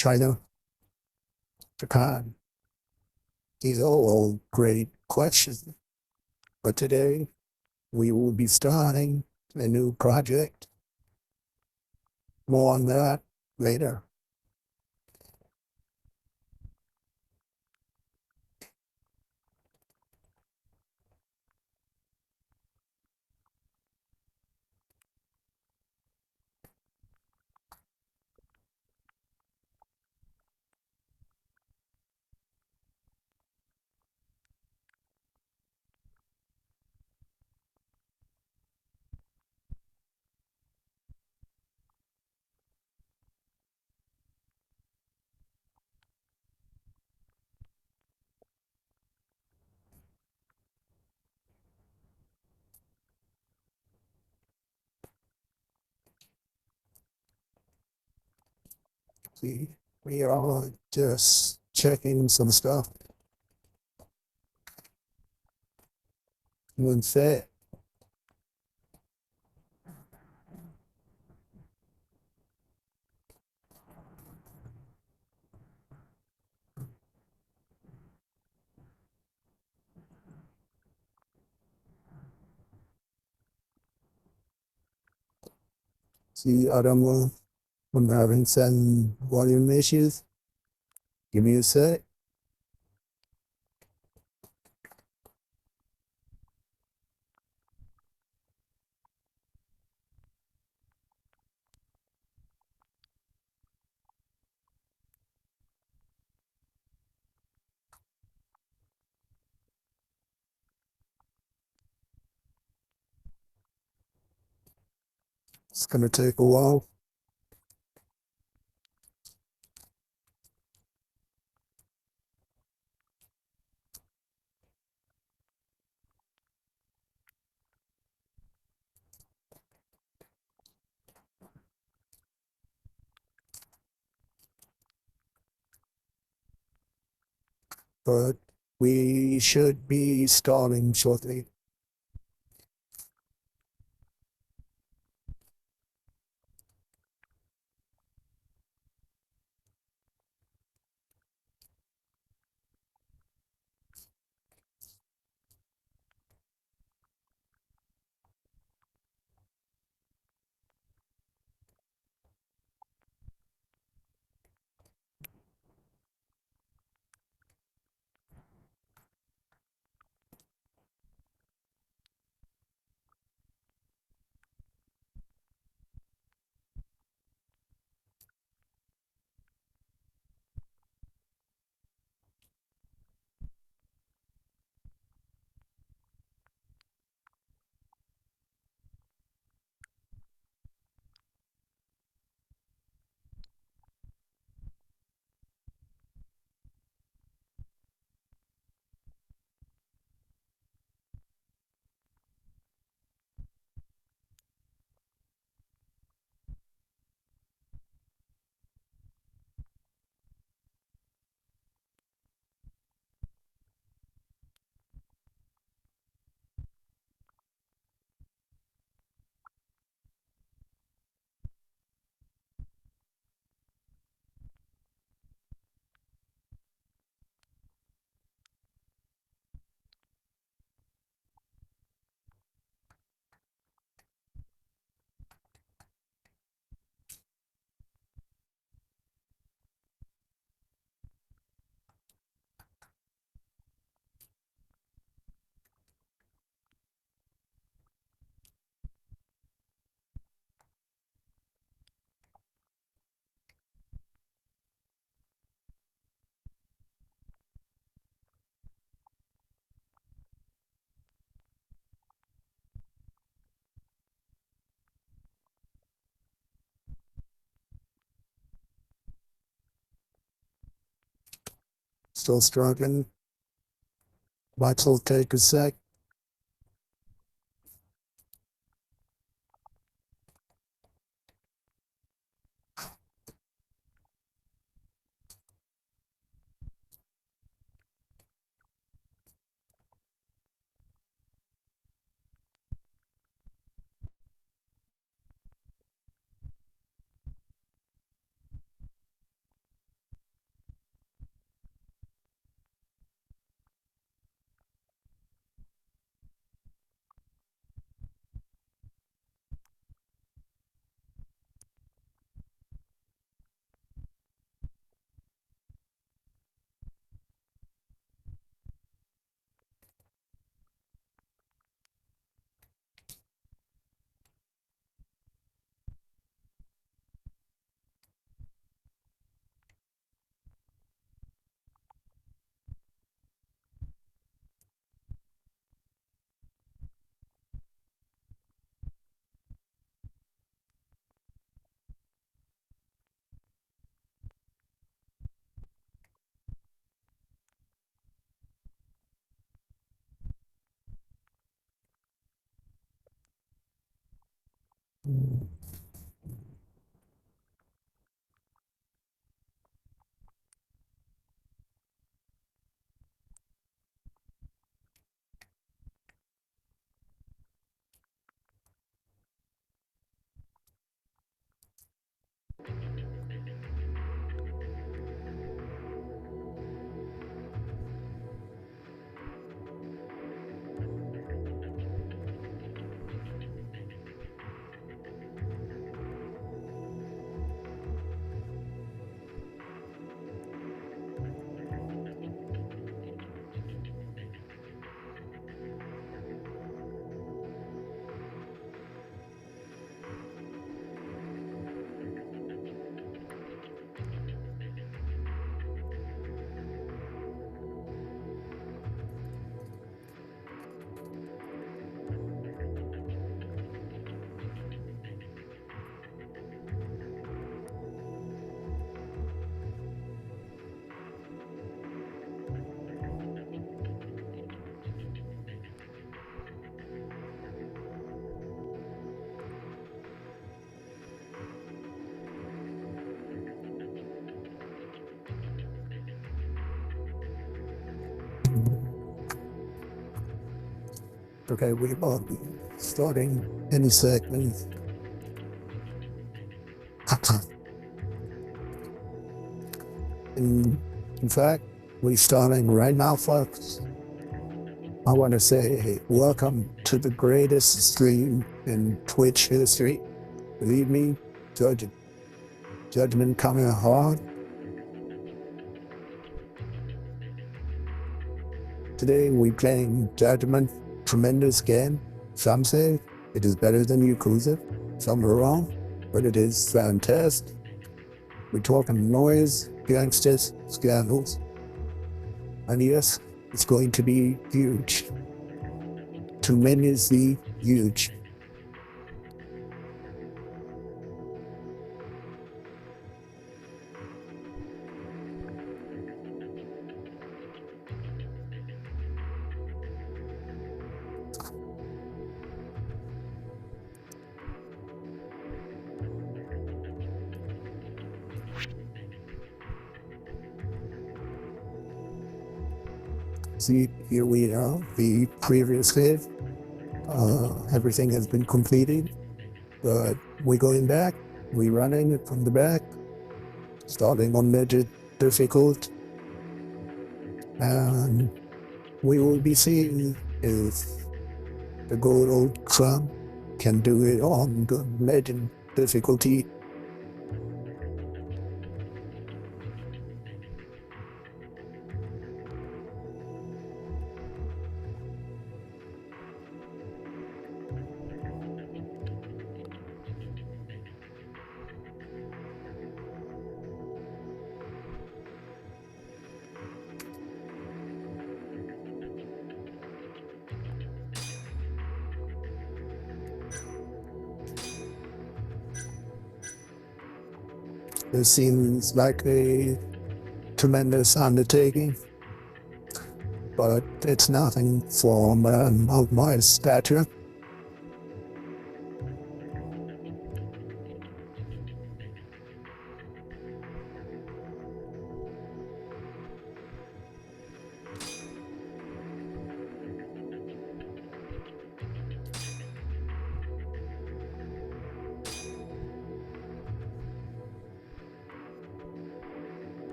China, Japan. These are all great questions. But today we will be starting a new project. More on that later. See, we are just checking some stuff. And set. See, Adam, I'm having some volume issues. Give me a sec. It's gonna take a while. But we should be starting shortly. Still struggling. Might will take a sec. Okay, we are starting any segment. In fact, we're starting right now, folks. I want to say welcome to the greatest stream in Twitch history. Believe me, judgment coming hard. Today we're playing Judgment, tremendous game. Some say it is better than Yakuza. Some are wrong, but it is fantastic. We're talking noise, gangsters, scandals. And yes, it's going to be huge. Tremendously huge. See, here we are, the previous hit. Everything has been completed, but we're going back. We're running it from the back, starting on major difficult, and we will be seeing if the good old Trump can do it on the legend difficulty. It seems like a tremendous undertaking, but it's nothing for a man of my stature.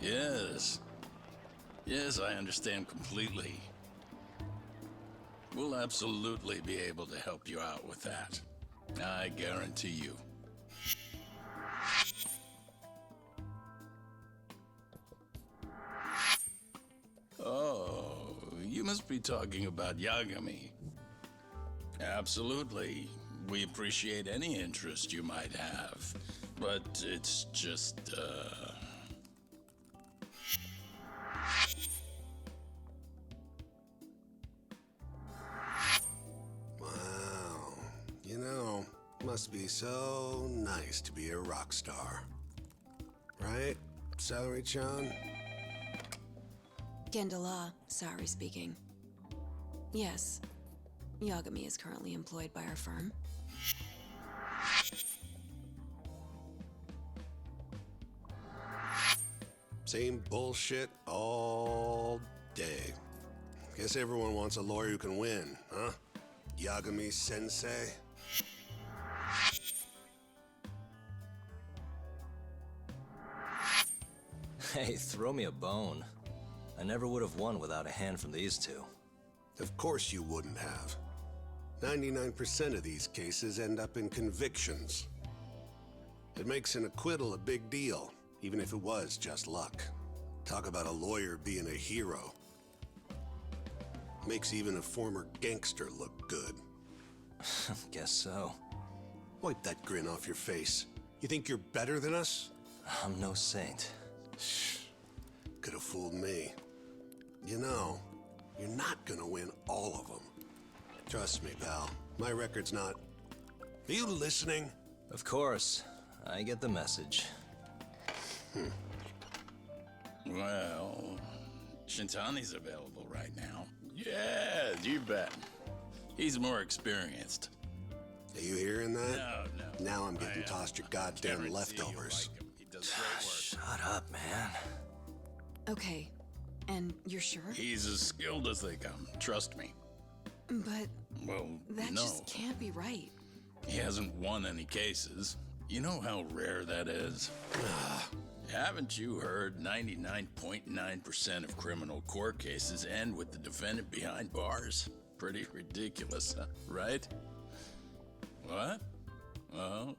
Yes. Yes, I understand completely. We'll absolutely be able to help you out with that. I guarantee you. must be talking about Yagami. Absolutely. We appreciate any interest you might have. But it's just, Wow. You know, must be so nice to be a rock star. Right, Celery-chan? Gendala, Saori speaking. Yes, Yagami is currently employed by our firm. Same bullshit all day. Guess everyone wants a lawyer who can win, huh? Yagami-sensei? Hey, throw me a bone. I never would have won without a hand from these two. Of course you wouldn't have. 99% of these cases end up in convictions. It makes an acquittal a big deal, even if it was just luck. Talk about a lawyer being a hero. Makes even a former gangster look good. Guess so. Wipe that grin off your face. You think you're better than us? I'm no saint. Could have fooled me. You know, you're not gonna win all of them. Trust me, pal. My record's not... Are you listening? Of course. I get the message. well, Shintani's available right now. Yeah, you bet. He's more experienced. Are you hearing that? No. Now I'm getting tossed your goddamn Guarantee leftovers. you'll like him. He does great work. Shut up, man. Okay, and you're sure? He's as skilled as they come, trust me. But Well, that no. just can't be right. He hasn't won any cases. You know how rare that is? Haven't you heard 99.9% of criminal court cases end with the defendant behind bars? Pretty ridiculous, huh? Right? What? Well,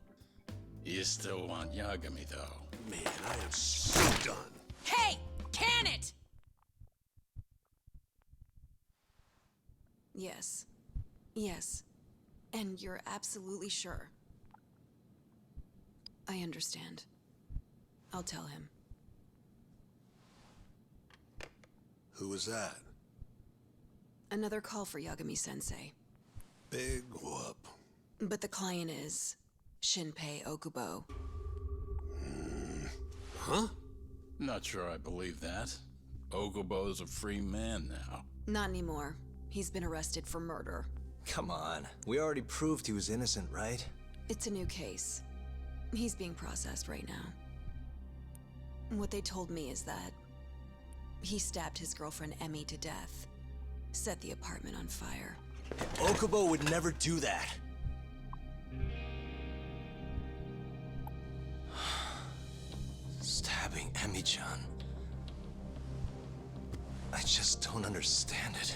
you still want Yagami, though. Man, I am so done. Hey! Can it! Yes. Yes. And you're absolutely sure. I understand. I'll tell him. Who was that? Another call for Yagami-sensei. Big whoop. But the client is Shinpei Okubo. Huh? Not sure I believe that. Okubo's a free man now. Not anymore. He's been arrested for murder. Come on. We already proved he was innocent, right? It's a new case. He's being processed right now. What they told me is that he stabbed his girlfriend Emmy to death, set the apartment on fire. Okubo would never do that. Stabbing Emmy-chan. I just don't understand it.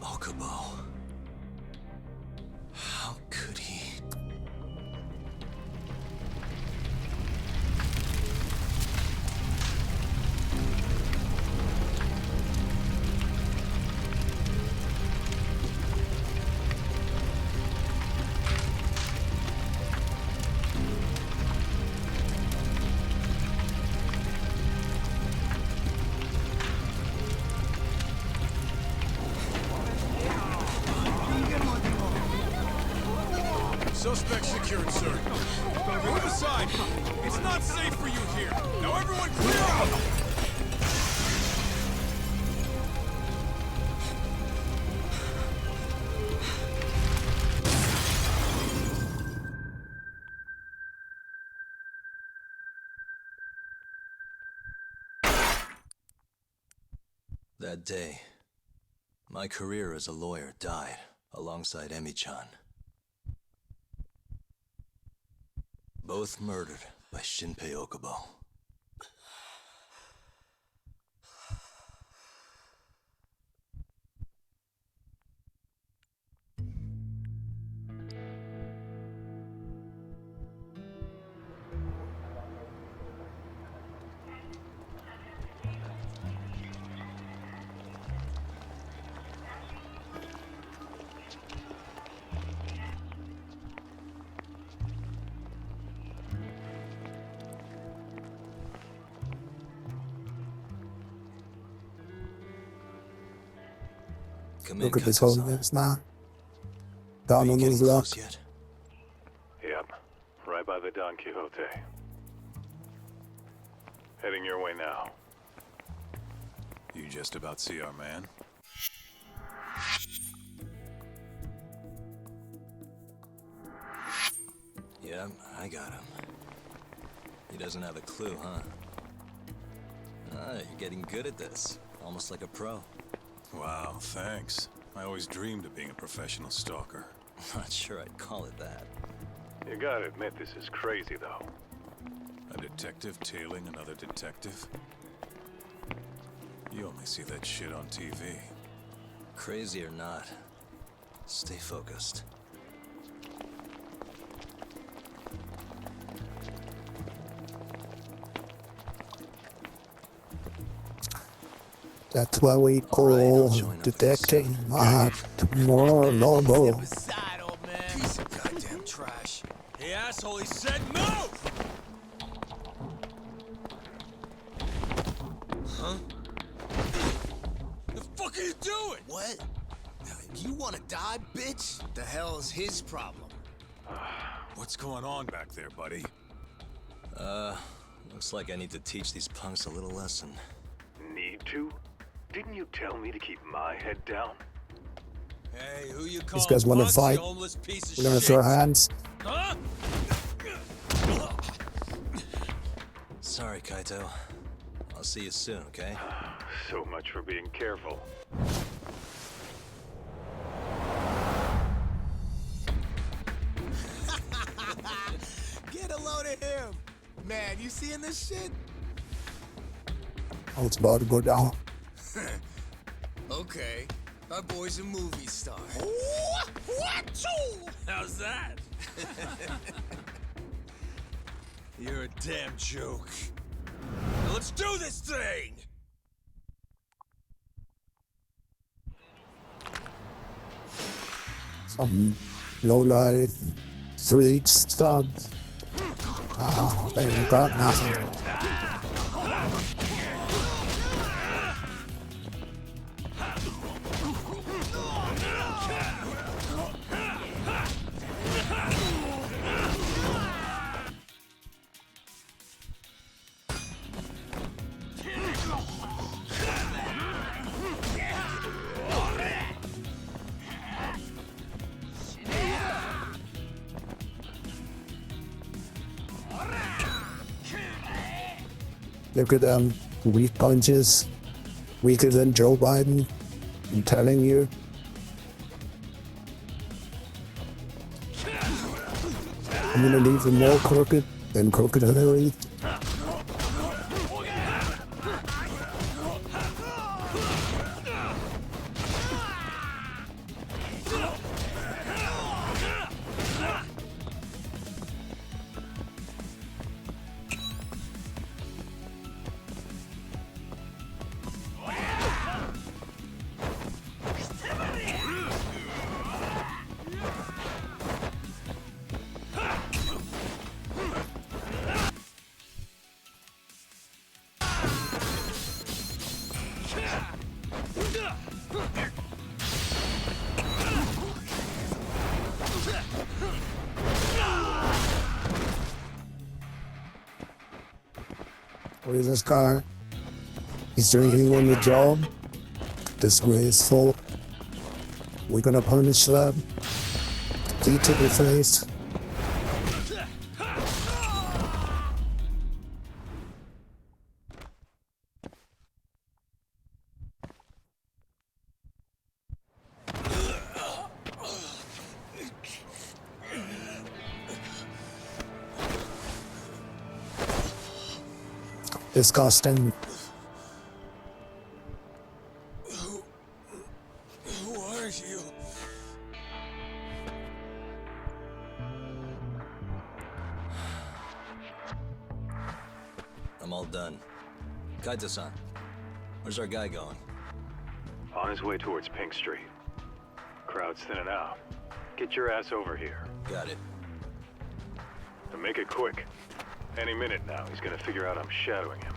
Okubo. How could he? Suspect secured, sir. Move aside! It's not safe for you here! Now everyone clear out! That day, my career as a lawyer died alongside Emmy-chan. Both murdered by Shinpei Okubo. Come Look in, at this whole Kaito-san. mess now. Are Down you on getting his luck. close yet? Yep, right by the Don Quixote. Heading your way now. You just about see our man? Yeah, I got him. He doesn't have a clue, huh? Ah, you're getting good at this. Almost like a pro. Wow, thanks. I always dreamed of being a professional stalker. Not sure I'd call it that. You gotta admit this is crazy, though. A detective tailing another detective? You only see that shit on TV. Crazy or not, stay focused. That's why we I'll call join up with detecting more normal. Aside, old man. Piece of goddamn trash. Hey, asshole, he said no! Huh? The fuck are you doing? What? You wanna die, bitch? The hell's his problem? What's going on back there, buddy? Looks like I need to teach these punks a little lesson. Need to? Didn't you tell me to keep my head down? Hey, who you call These guys wanna punks, fight? you homeless piece of We're gonna shit? throw hands. Huh? Sorry, Kaito. I'll see you soon, okay? So much for being careful. Get a load of him! Man, you seeing this shit? Oh, it's about to go down. Okay, our boy's a movie star. How's that? You're a damn joke. Now let's do this thing! Some low-life street studs. Oh, they got nothing. Look at them, weak punches, weaker than Joe Biden. I'm telling you. I'm gonna leave them more crooked than Crooked Hillary. What is this guy? He's drinking on the job. Disgraceful. We're gonna punish them. Key to the face. Disgusting. Who are you? I'm all done. Kaito-san, where's our guy going? On his way towards Pink Street. Crowd's thinning out. Get your ass over here. Got it. And make it quick. Any minute now, he's gonna figure out I'm shadowing him.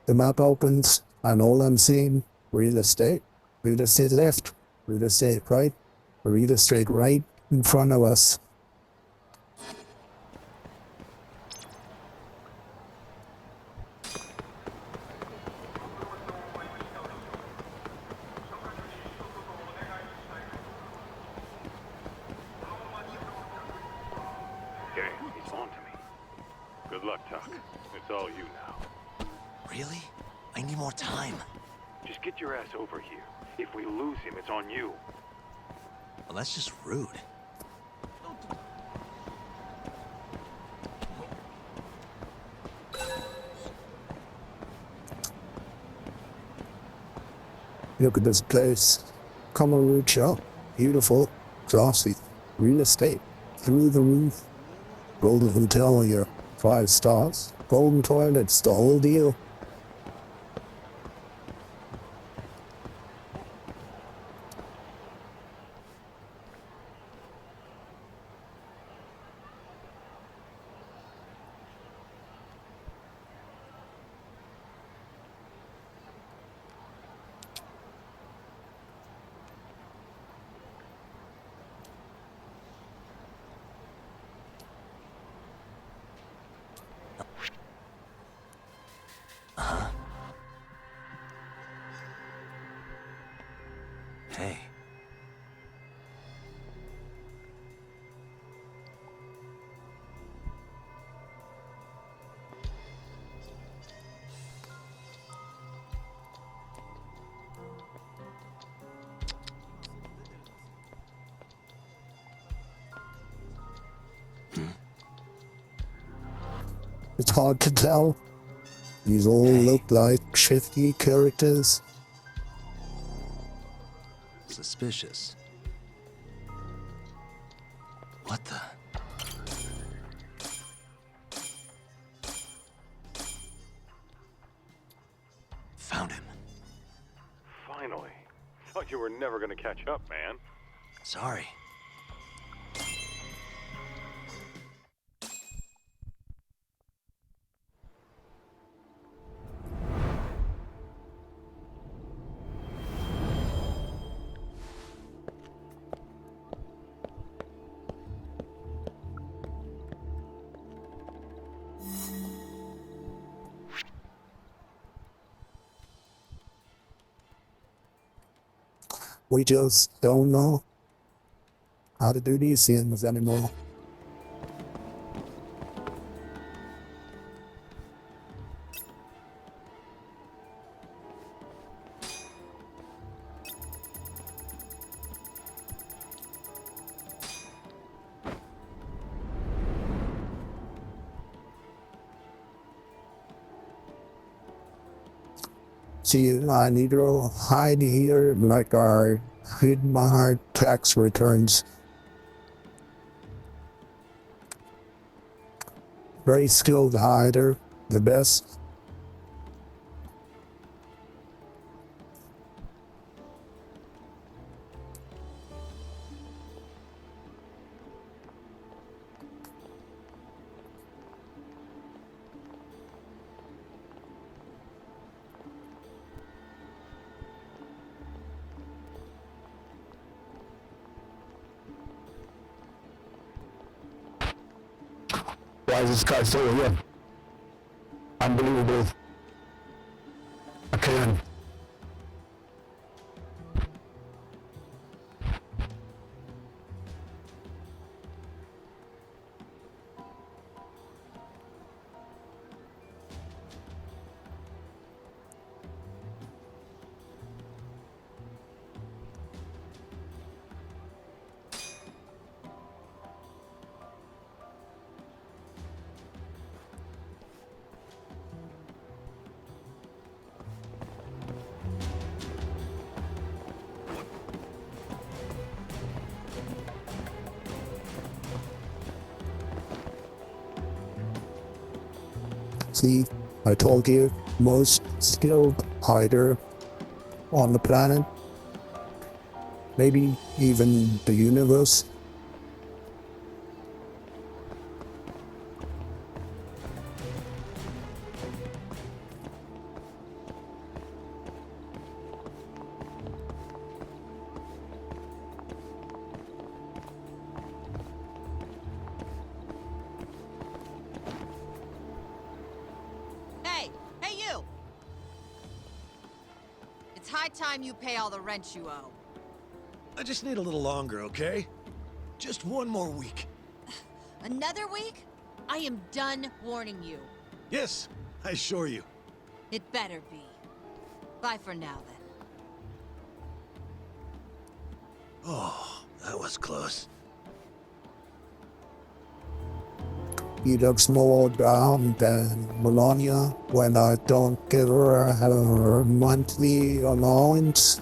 The map opens, and all I'm seeing, real estate left, real estate right, real estate right in front of us. Okay, he's on to me. Good luck, Tuck. It's all you now. Really? I need more time. Just get your ass over here. If we lose him, it's on you. Well, that's just rude. Look at this place. Kamurocho. Beautiful, classy, real estate, through the roof. Golden hotel here, 5 stars. Golden toilets, the whole deal. Hey. It's hard to tell. These all look like shifty characters. Suspicious. What the? Found him. Finally. Thought you were never gonna catch up, man. Sorry. We just don't know how to do these things anymore. See, I need to hide here like our hidden my tax returns. Very skilled hider, the best. Why is this guy still here? Unbelievable. I can't. See, I told you, most skilled hider on the planet, maybe even the universe. high time you pay all the rent you owe. I just need a little longer, okay? Just one more week. Another week? I am done warning you. Yes, I assure you. It better be. Bye for now, then. Oh, that was close. He looks more down than Melania when I don't give her her monthly allowance.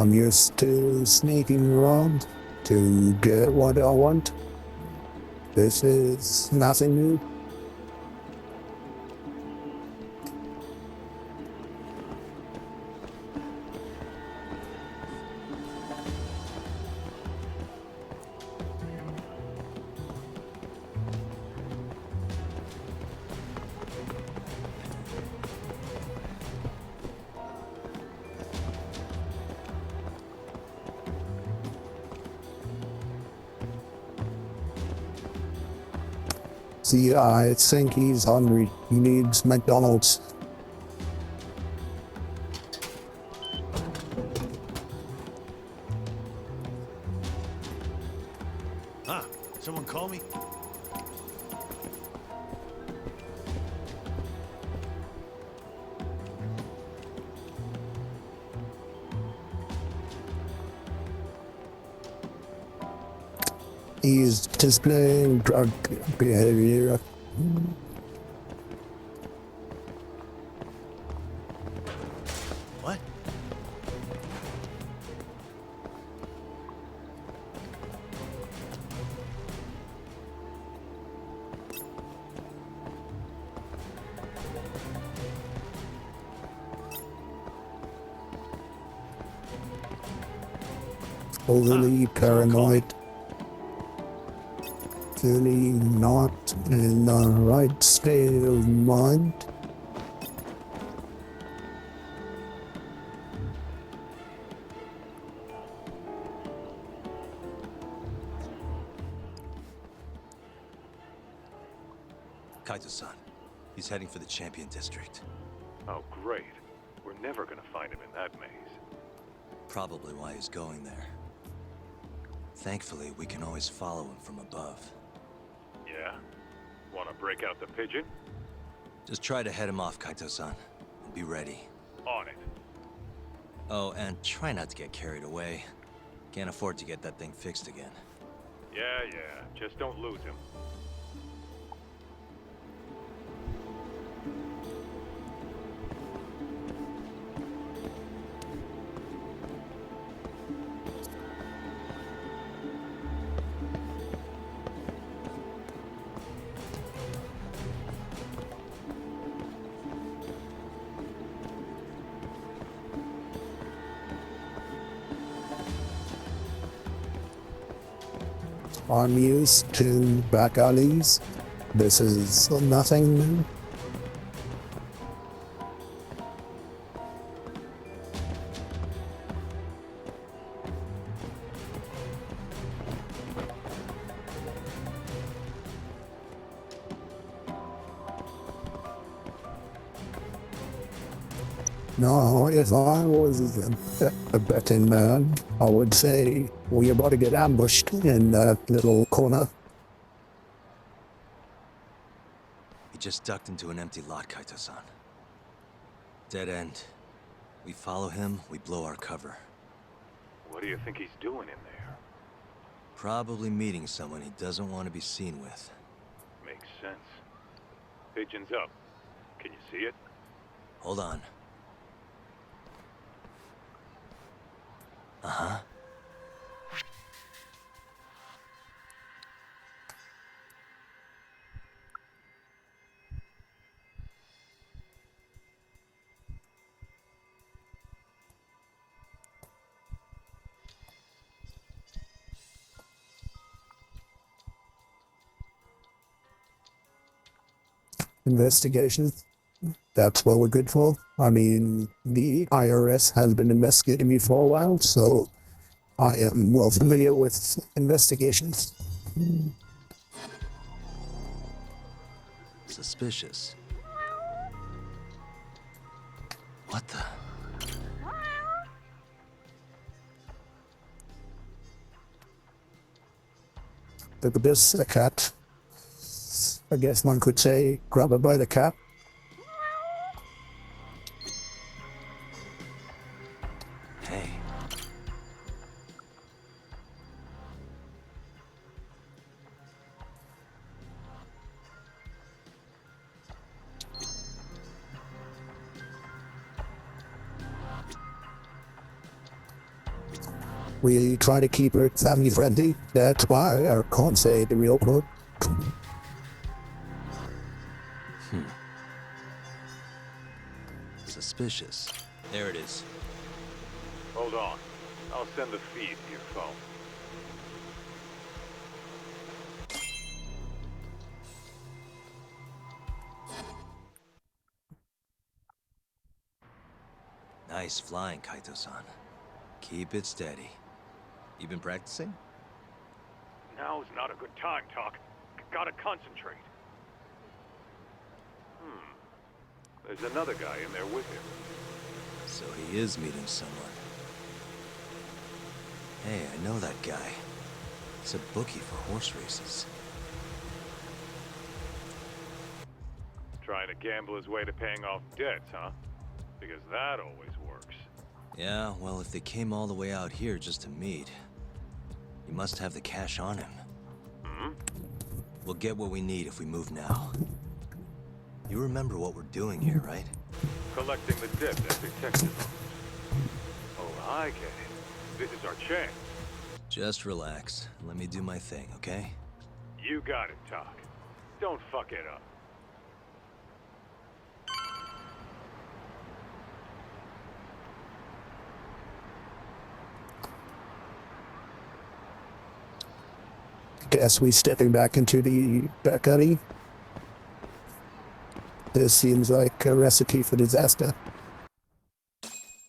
I'm used to sneaking around to get what I want. This is nothing new. See, I think he's hungry. He needs McDonald's. Huh? Someone call me? He's displaying drug behavior. What? Overly paranoid. Clearly not in the right state of mind. Kaito-san. He's heading for the Champion District. Oh, great. We're never gonna find him in that maze. Probably why he's going there. Thankfully, we can always follow him from above. Yeah? Wanna break out the pigeon? Just try to head him off, Kaito-san. And be ready. On it. Oh, and try not to get carried away. Can't afford to get that thing fixed again. Yeah, just don't lose him. I'm used to back alleys. This is nothing new. No, if I was a betting man, I would say we're about to get ambushed in that little corner. He just ducked into an empty lot, Kaito-san. Dead end. We follow him, we blow our cover. What do you think he's doing in there? Probably meeting someone he doesn't want to be seen with. Makes sense. Pigeon's up. Can you see it? Hold on. Uh-huh. investigations. That's what we're good for. I mean, the IRS has been investigating me for a while, so I am well familiar with investigations. Suspicious. What the? Look at this, a cat. I guess one could say, grab it by the cap. Hey. We try to keep it family friendly. That's why I can't say the real code. Suspicious. There it is. Hold on. I'll send the feed to your phone. Nice flying, Kaito-san. Keep it steady. You been practicing? Now's not a good time, Talk. Gotta concentrate. There's another guy in there with him. So he is meeting someone. Hey, I know that guy. He's a bookie for horse races. Trying to gamble his way to paying off debts, huh? Because that always works. Yeah, well, if they came all the way out here just to meet, he must have the cash on him. We'll get what we need if we move now. You remember what we're doing here, right? Collecting the debt that detective owes. Oh, I get it. This is our chance. Just relax. Let me do my thing, okay? You got it, Talk. Don't fuck it up. Guess we stepping back into the back alley. This seems like a recipe for disaster.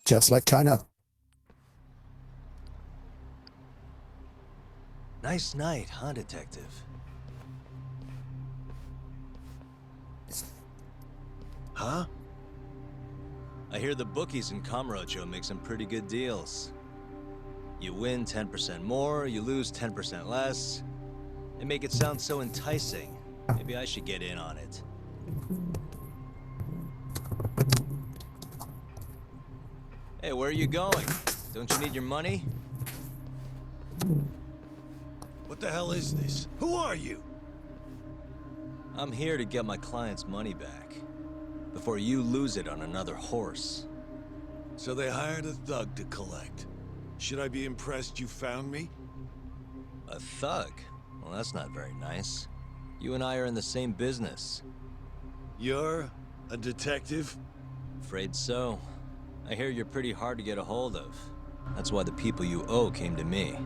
Just like China. Nice night, huh, Detective? Huh? I hear the bookies in Kamurocho make some pretty good deals. You win 10% more, you lose 10% less. They make it sound so enticing. Maybe I should get in on it. Hey, where are you going? Don't you need your money? What the hell is this? Who are you? I'm here to get my client's money back. Before you lose it on another horse. So they hired a thug to collect. Should I be impressed you found me? A thug? Well, that's not very nice. You and I are in the same business. You're a detective? Afraid so. I hear you're pretty hard to get a hold of. That's why the people you owe came to me.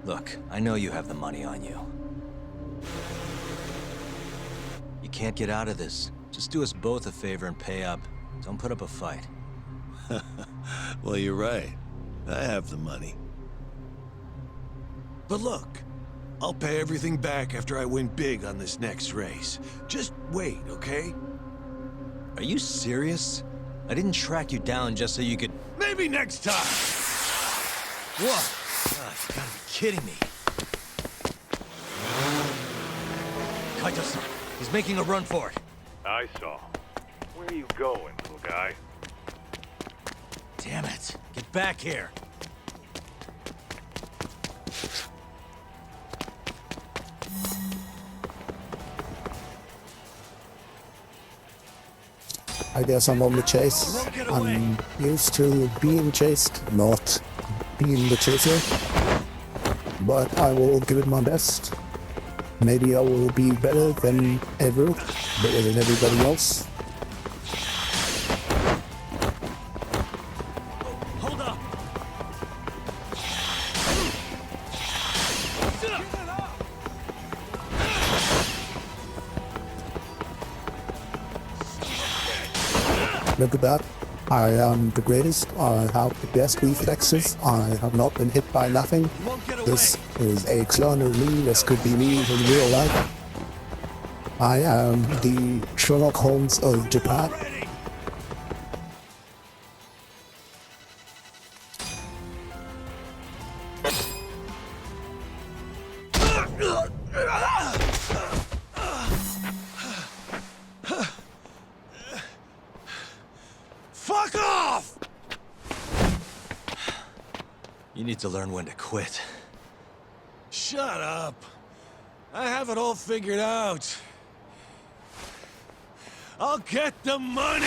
Look, I know you have the money on you. You can't get out of this. Just do us both a favor and pay up. Don't put up a fight. Well, you're right. I have the money. But look, I'll pay everything back after I win big on this next race. Just wait, okay? Are you serious? I didn't track you down just so you could... Maybe next time! What? God, you gotta be kidding me. Kaito-san, he's making a run for it. I saw. Where are you going, little guy? Damn it. Get back here. I guess I'm on the chase. I'm used to being chased, not being the chaser. But I will give it my best. Maybe I will be better than ever, better than everybody else. Hold up. Look at that. I am the greatest. I have the best reflexes. I have not been hit by nothing. This is a clone of me. This could be me in real life. I am the Sherlock Holmes of Japan. Fuck off! You need to learn when to quit. Shut up. I have it all figured out. I'll get the money!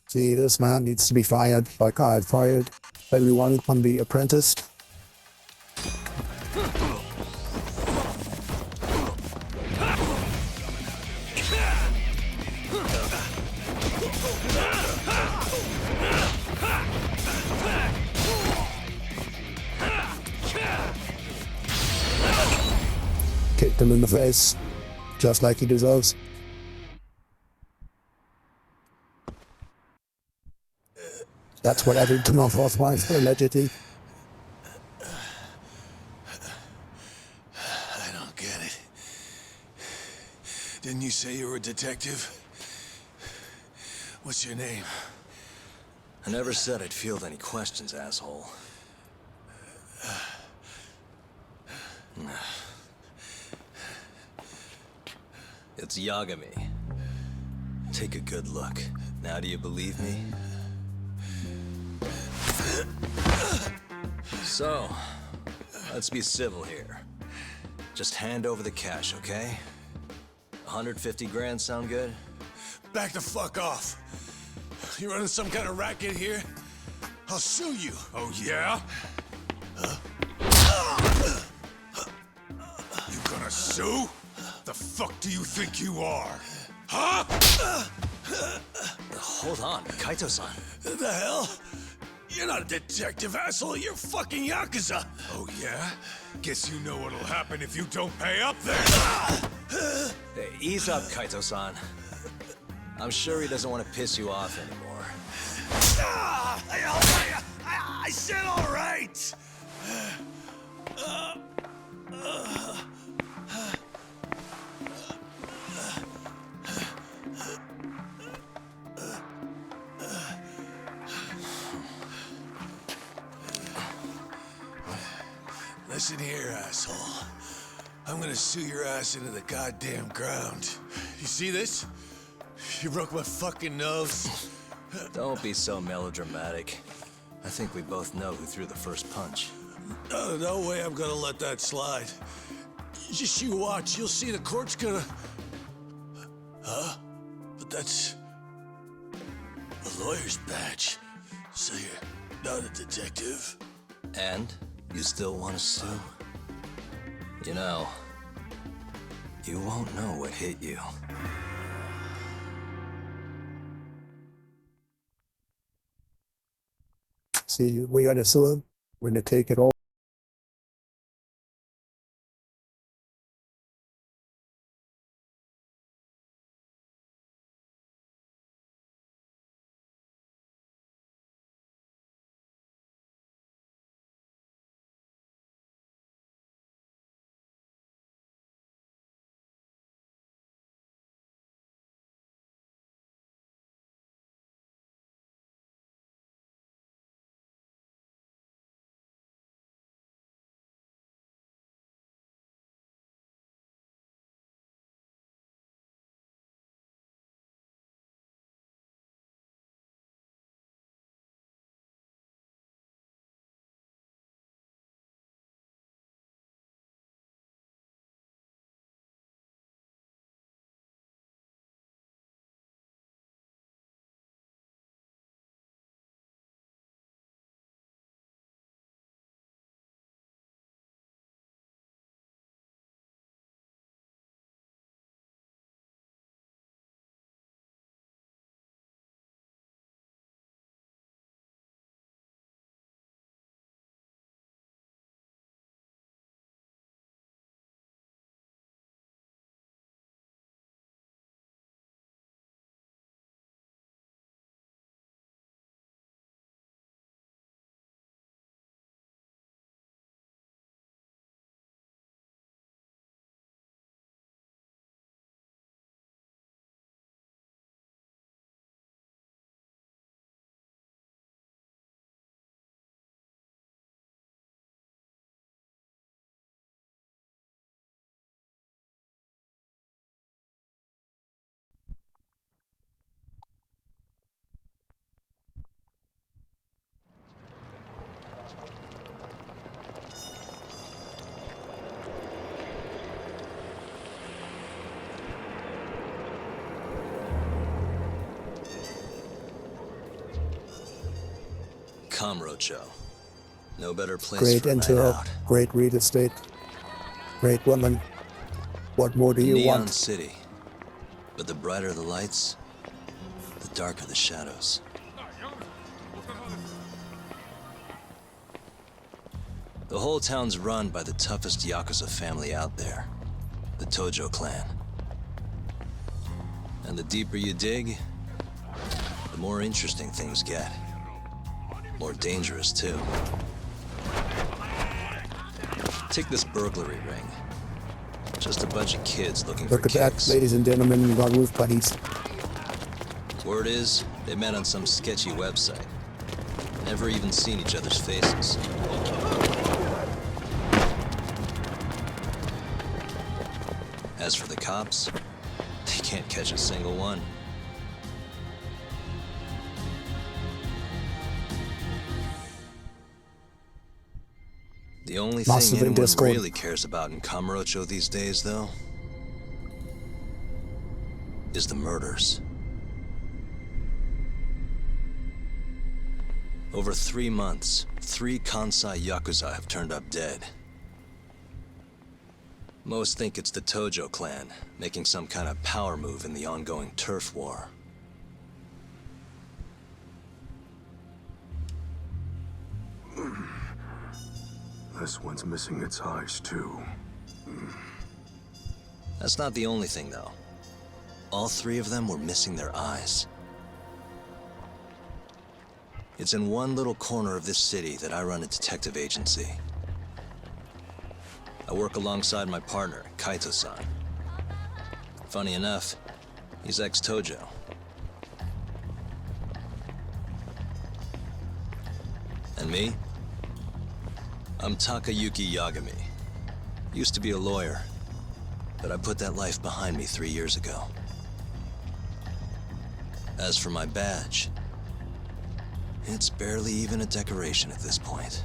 See, this man needs to be fired. Like I fired everyone on The Apprentice. Kicked him in the face, just like he deserves. That's what happened to my fourth wife, allegedly. I don't get it. Didn't you say you were a detective? What's your name? I never said I'd field any questions, asshole. It's Yagami. Take a good look. Now do you believe me? So, let's be civil here. Just hand over the cash, okay? 150 grand sound good? Back the fuck off. You running some kind of racket here? I'll sue you. Oh, yeah? You gonna sue? The fuck do you think you are? Huh? Hold on, Kaito-san. The hell? You're not a detective, asshole. You're fucking Yakuza. Oh, yeah? Guess you know what'll happen if you don't pay up then. Hey, ease up, Kaito-san. I'm sure he doesn't want to piss you off anymore. I said all right. Listen here, asshole. I'm gonna sue your ass into the goddamn ground. You see this? You broke my fucking nose. Don't be so melodramatic. I think we both know who threw the first punch. No way I'm gonna let that slide. Just you watch, you'll see the court's gonna... Huh? But that's... a lawyer's badge. So you're not a detective? And? You still want to sue? You know, you won't know what hit you. See, we gotta sue him. We're gonna take it all. Kamurocho. No better place Great for a night intel, out. great real estate, great woman. What more do you Neon want? City. But the brighter the lights, the darker the shadows. The whole town's run by the toughest Yakuza family out there, the Tojo clan. And the deeper you dig, the more interesting things get. More dangerous, too. Take this burglary ring. Just a bunch of kids looking Look for at that, kicks. ladies and gentlemen, we got roof buddies. Word is, they met on some sketchy website. Never even seen each other's faces. As for the cops, they can't catch a single one. The only Must thing have been anyone Discord. really cares about in Kamurocho these days, though, is the murders. Over 3 months, 3 Kansai Yakuza have turned up dead. Most think it's the Tojo clan, making some kind of power move in the ongoing turf war. This one's missing its eyes, too. That's not the only thing, though. All 3 of them were missing their eyes. It's in one little corner of this city that I run a detective agency. I work alongside my partner, Kaito-san. Funny enough, he's ex-Tojo. And me? I'm Takayuki Yagami. Used to be a lawyer, but I put that life behind me 3 years ago. As for my badge, it's barely even a decoration at this point.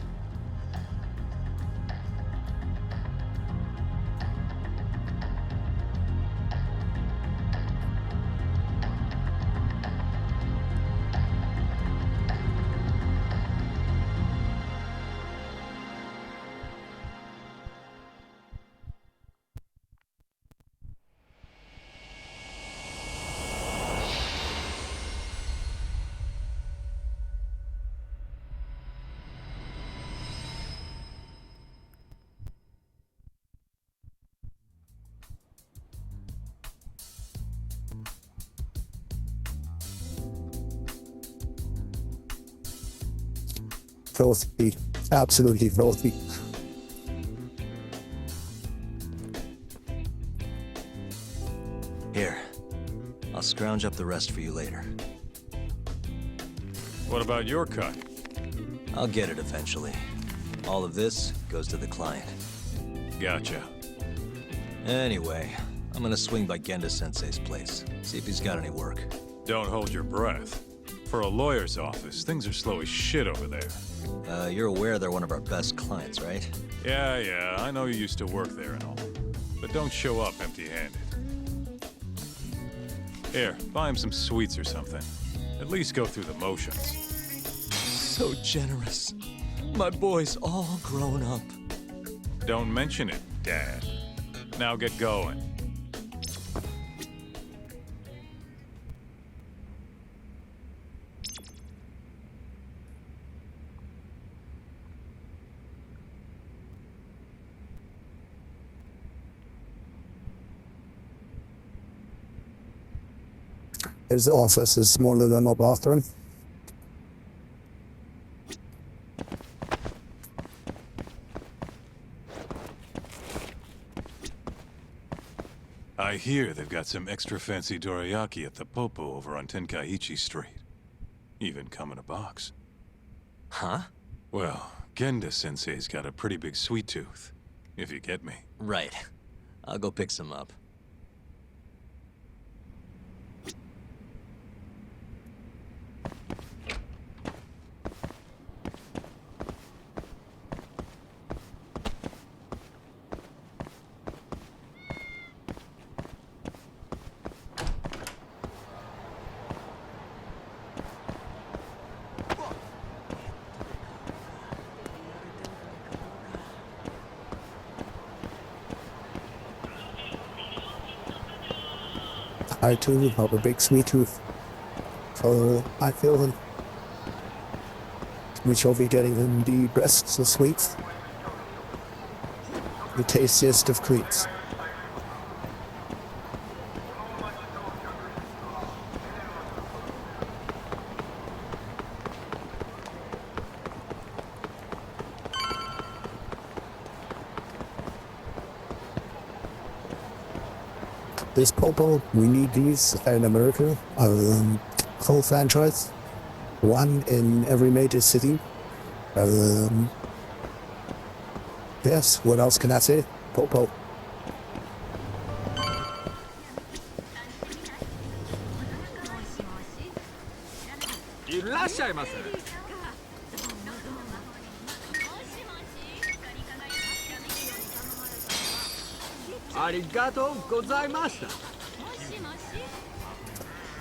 Filthy, absolutely filthy. Here, I'll scrounge up the rest for you later. What about your cut? I'll get it eventually. All of this goes to the client. Gotcha. Anyway, I'm gonna swing by Genda-sensei's place, see if he's got any work. Don't hold your breath. For a lawyer's office, things are slow as shit over there. You're aware they're one of our best clients, right? Yeah, I know you used to work there and all. But don't show up empty-handed. Here, buy him some sweets or something. At least go through the motions. So generous. My boy's all grown up. Don't mention it, Dad. Now get going. His office is smaller than our bathroom. I hear they've got some extra fancy dorayaki at the Popo over on Tenkaichi Street. Even come in a box. Huh? Well, Genda-sensei's got a pretty big sweet tooth, if you get me. Right. I'll go pick some up. I too have a big sweet tooth. So I feel that we shall be getting in the breasts of sweets. The tastiest of treats. This Popo, we need these in America. Full franchise. One in every major city. Yes, what else can I say? Popo.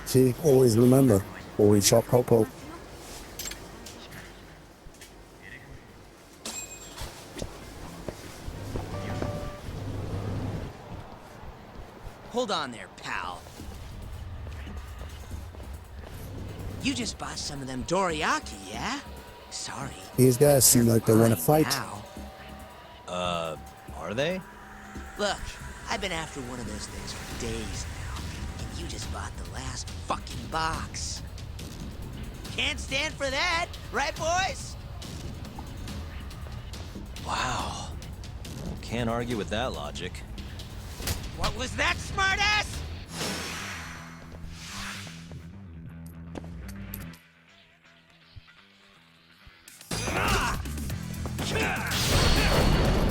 See, always remember, always shop Popo. Hold on there, pal. You just bought some of them dorayaki, yeah? Sorry. These guys seem like they want to Mine fight. now. Are they? Look, I've been after one of those things for days now, and you just bought the last fucking box. Can't stand for that, right, boys? Wow. Can't argue with that logic. What was that, smartass?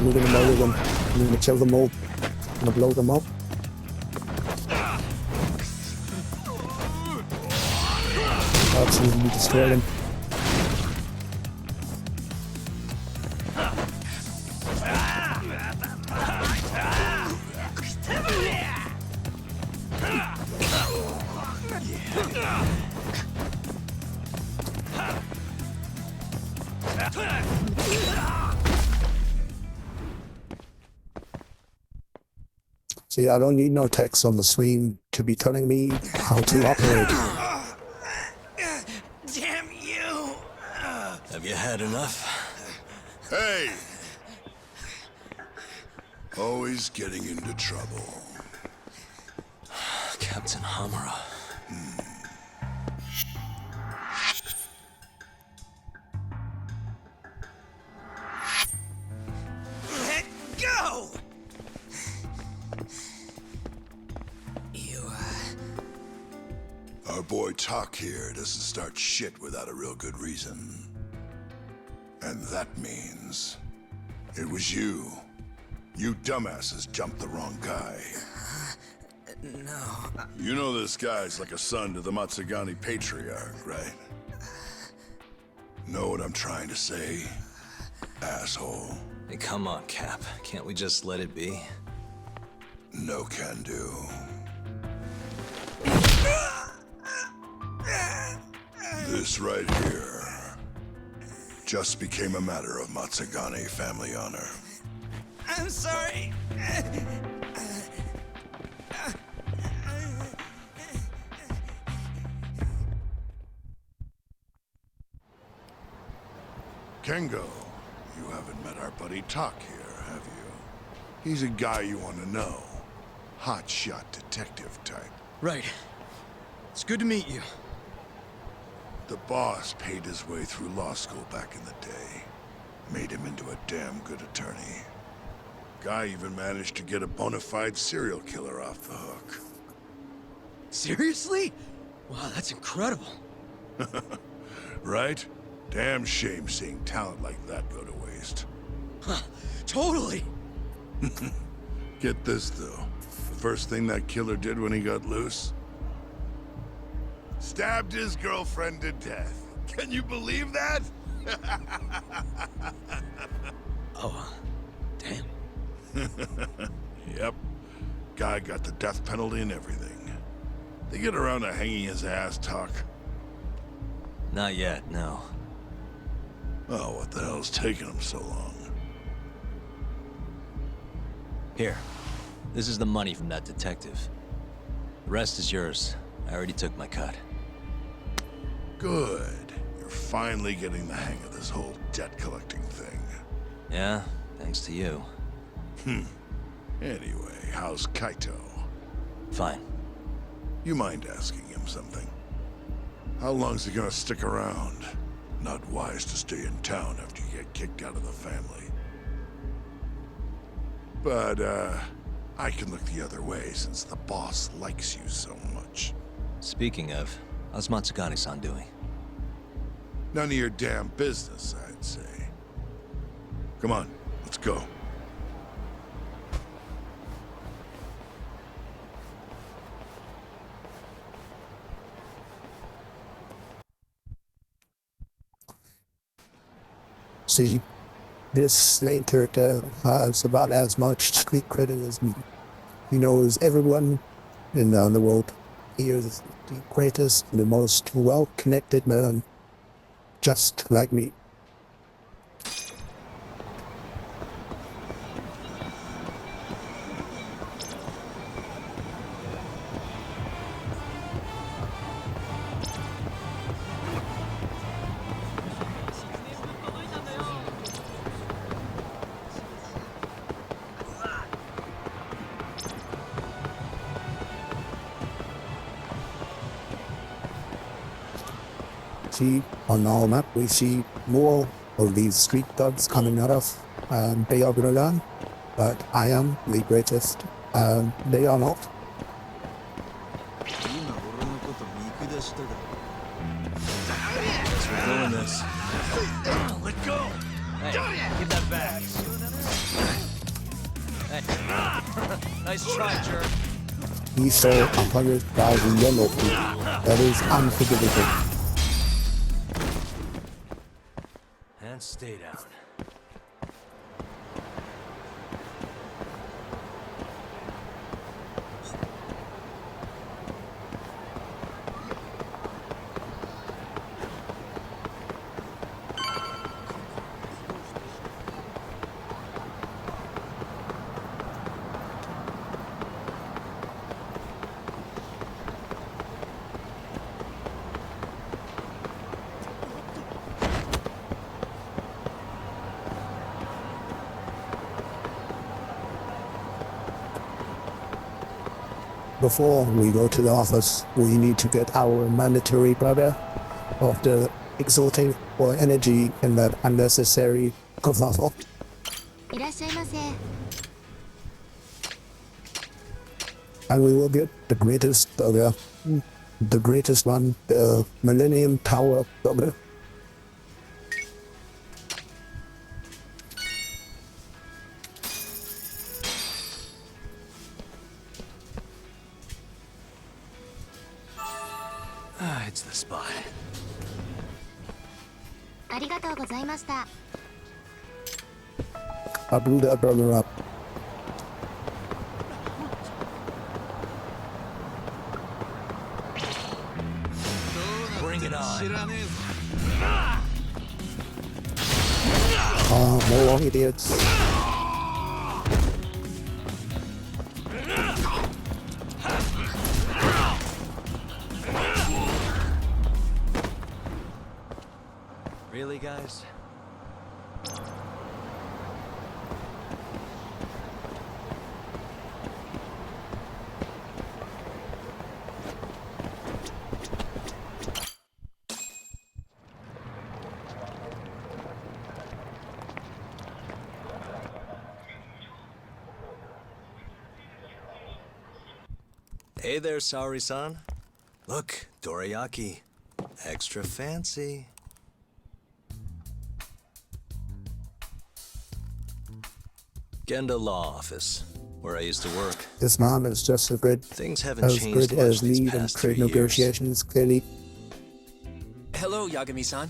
We're gonna murder them. We're gonna kill them all. We're gonna blow them up. Absolutely destroy them. See, I don't need no text on the screen to be telling me how to operate. Damn you! Have you had enough? Hey! Always getting into trouble. Captain Hamura. Let go! You, Our boy Tak here doesn't start shit without a real good reason. And that means it was you. You dumbasses jumped the wrong guy. no. You know this guy's like a son to the Matsugani Patriarch, right? Know what I'm trying to say, asshole? Hey, come on, Cap. Can't we just let it be? No can do. This right here just became a matter of Matsugani family honor. I'm sorry. Kengo, you haven't met our buddy Tak here, have you? He's a guy you want to know. Hotshot detective type. Right. It's good to meet you. The boss paid his way through law school back in the day. Made him into a damn good attorney. Guy even managed to get a bona fide serial killer off the hook. Seriously? Wow, that's incredible. Right? Damn shame seeing talent like that go to waste. Huh, totally. Get this, though. The first thing that killer did when he got loose? Stabbed his girlfriend to death. Can you believe that? Oh, damn. Yep. Guy got the death penalty and everything. They get around to hanging his ass, Tak. Not yet, no. Oh, what the hell's taking him so long? Here. This is the money from that detective. The rest is yours. I already took my cut. Good. You're finally getting the hang of this whole debt collecting thing. Yeah, thanks to you. Anyway, how's Kaito? Fine. You mind asking him something? How long's he gonna stick around? Not wise to stay in town after you get kicked out of the family. But, I can look the other way since the boss likes you so much. Speaking of, how's Matsugane-san doing? None of your damn business, I'd say. Come on, let's go. See, this main character has about as much street credit as me. He knows everyone in the world. He is the greatest, the most well-connected man, just like me. See, on our map, we see more of these street thugs coming out of Bay of Rodan, but I am the greatest, and they are not. We're doing this. Let go! Hey, give that back. Hey. Nice try, jerk. He stole 100,000 yellow feet. That is unforgivable. And stay down. Before we go to the office, we need to get our mandatory brother of the exalting or energy in that unnecessary kerfuffle. いらっしゃいませ。 And we will get the greatest burger, the greatest one, the Millennium Tower burger. It's the spot. ありがとうございました。 I blew that burger up. Bring it on. More idiots. Really, guys? Hey there, Saori-san. Look, dorayaki. Extra fancy. Genda Law Office, where I used to work. This man is just as good, Things haven't as changed good much as these lead in past trade 3 years. negotiations, clearly. Hello, Yagami-san.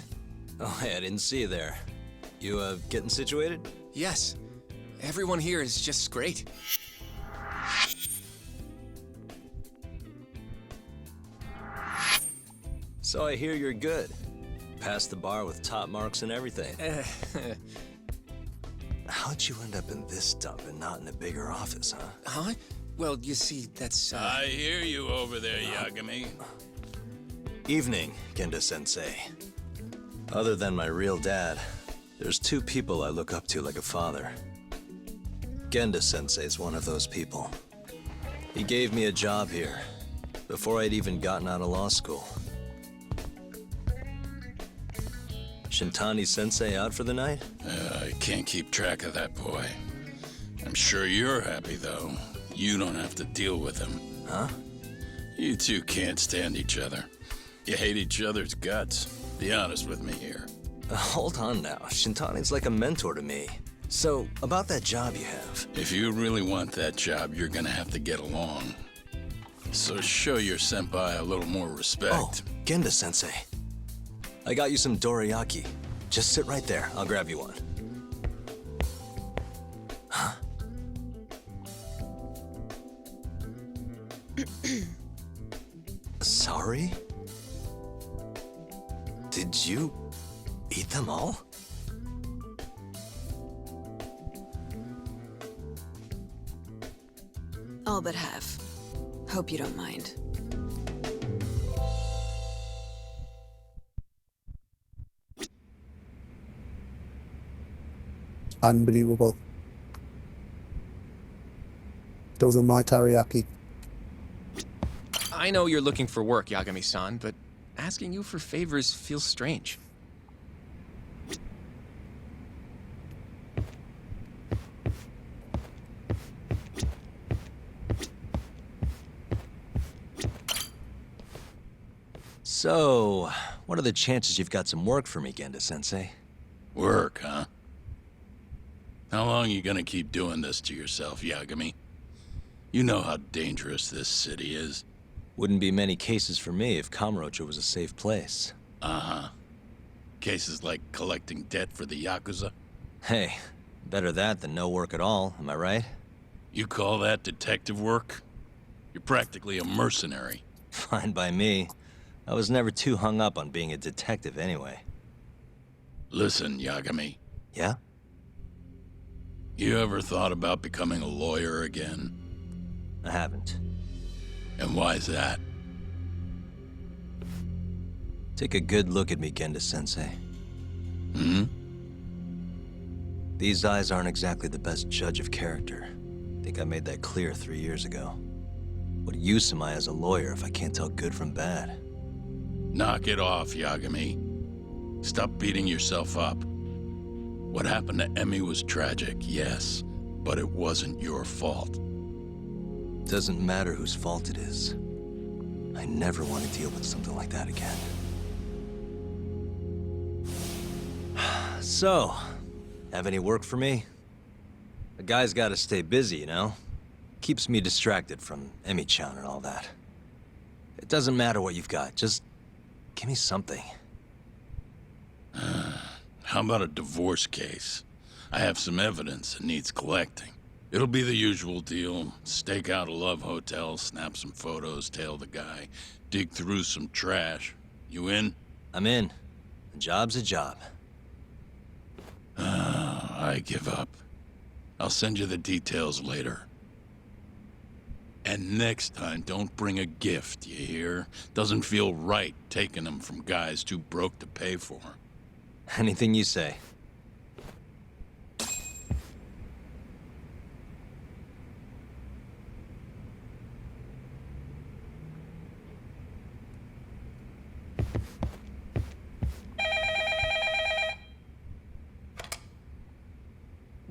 Oh, hey, I didn't see you there. You, getting situated? Yes. Everyone here is just great. So I hear you're good. Passed the bar with top marks and everything. How'd you end up in this dump and not in a bigger office, huh? Huh? Well, you see, that's, I hear you over there, Yagami. Evening, Genda-sensei. Other than my real dad, there's two people I look up to like a father. Genda-sensei is one of those people. He gave me a job here, before I'd even gotten out of law school. Shintani-sensei out for the night? I can't keep track of that boy. I'm sure you're happy, though. You don't have to deal with him. Huh? You two can't stand each other. You hate each other's guts. Be honest with me here. Hold on now. Shintani's like a mentor to me. So, about that job you have. If you really want that job, you're gonna have to get along. So show your senpai a little more respect. Oh, Genda-sensei. I got you some dorayaki. Just sit right there. I'll grab you one. Huh? Sorry? Did you eat them all? All but half. Hope you don't mind. Unbelievable. Those are my teriyaki. I know you're looking for work, Yagami-san, but asking you for favors feels strange. So, what are the chances you've got some work for me, Genda-sensei? Work, huh? How long you gonna keep doing this to yourself, Yagami? You know how dangerous this city is. Wouldn't be many cases for me if Kamurocho was a safe place. Uh-huh. Cases like collecting debt for the Yakuza? Hey, better that than no work at all, am I right? You call that detective work? You're practically a mercenary. Fine by me. I was never too hung up on being a detective anyway. Listen, Yagami. Yeah? You ever thought about becoming a lawyer again? I haven't. And why's that? Take a good look at me, Genda-sensei. Hmm? These eyes aren't exactly the best judge of character. Think I made that clear 3 years ago. What use am I as a lawyer if I can't tell good from bad? Knock it off, Yagami. Stop beating yourself up. What happened to Emmy was tragic, yes, but it wasn't your fault. Doesn't matter whose fault it is. I never want to deal with something like that again. So, have any work for me? A guy's gotta stay busy, you know? Keeps me distracted from Emmy-chan and all that. It doesn't matter what you've got, just give me something. How about a divorce case? I have some evidence that needs collecting. It'll be the usual deal. Stake out a love hotel, snap some photos, tail the guy, dig through some trash. You in? I'm in. A job's a job. I give up. I'll send you the details later. And next time, don't bring a gift, you hear? Doesn't feel right taking them from guys too broke to pay for. Anything you say.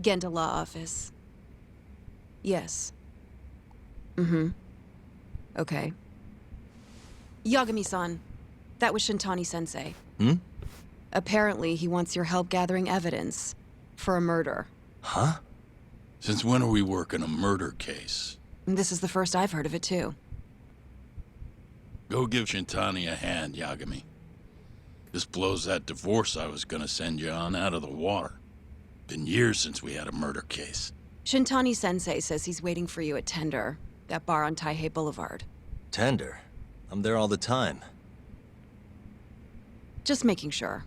Genda Law Office. Yes. Mm-hmm. Okay. Yagami-san, that was Shintani-sensei. Hmm? Apparently, he wants your help gathering evidence for a murder. Huh? Since when are we working a murder case? This is the first I've heard of it, too. Go give Shintani a hand, Yagami. This blows that divorce I was gonna send you on out of the water. Been years since we had a murder case. Shintani-sensei says he's waiting for you at Tender, that bar on Taihei Boulevard. Tender? I'm there all the time. Just making sure.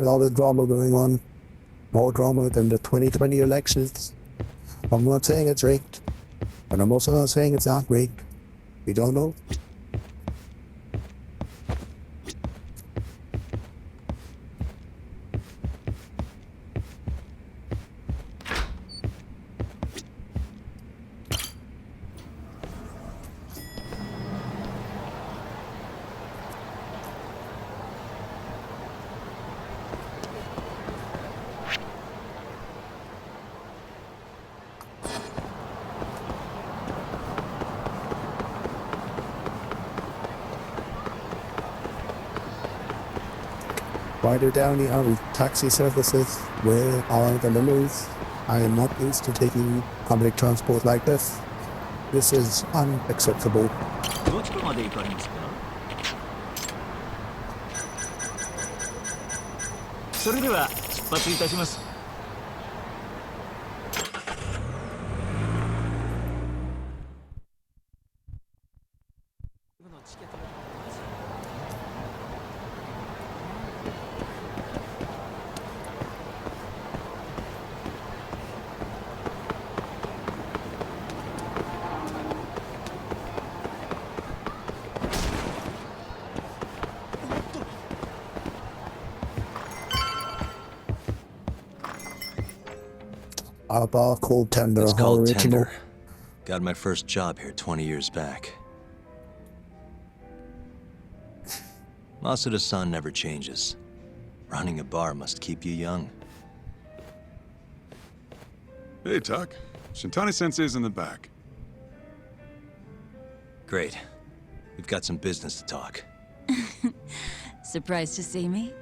and all the drama going on, more drama than the 2020 elections. I'm not saying it's rigged, and I'm also not saying it's not rigged. We don't know. Ryder Downey on taxi services. Where are the limos? I am not used to taking public transport like this. This is unacceptable. どちらまで行かれますか？それでは出発いたします。A bar called Tender, It's called original. Tender. Got my first job here 20 years back. Masuda-san never changes. Running a bar must keep you young. Hey, Tuck. Shintani-sensei's in the back. Great. We've got some business to talk. Surprised to see me?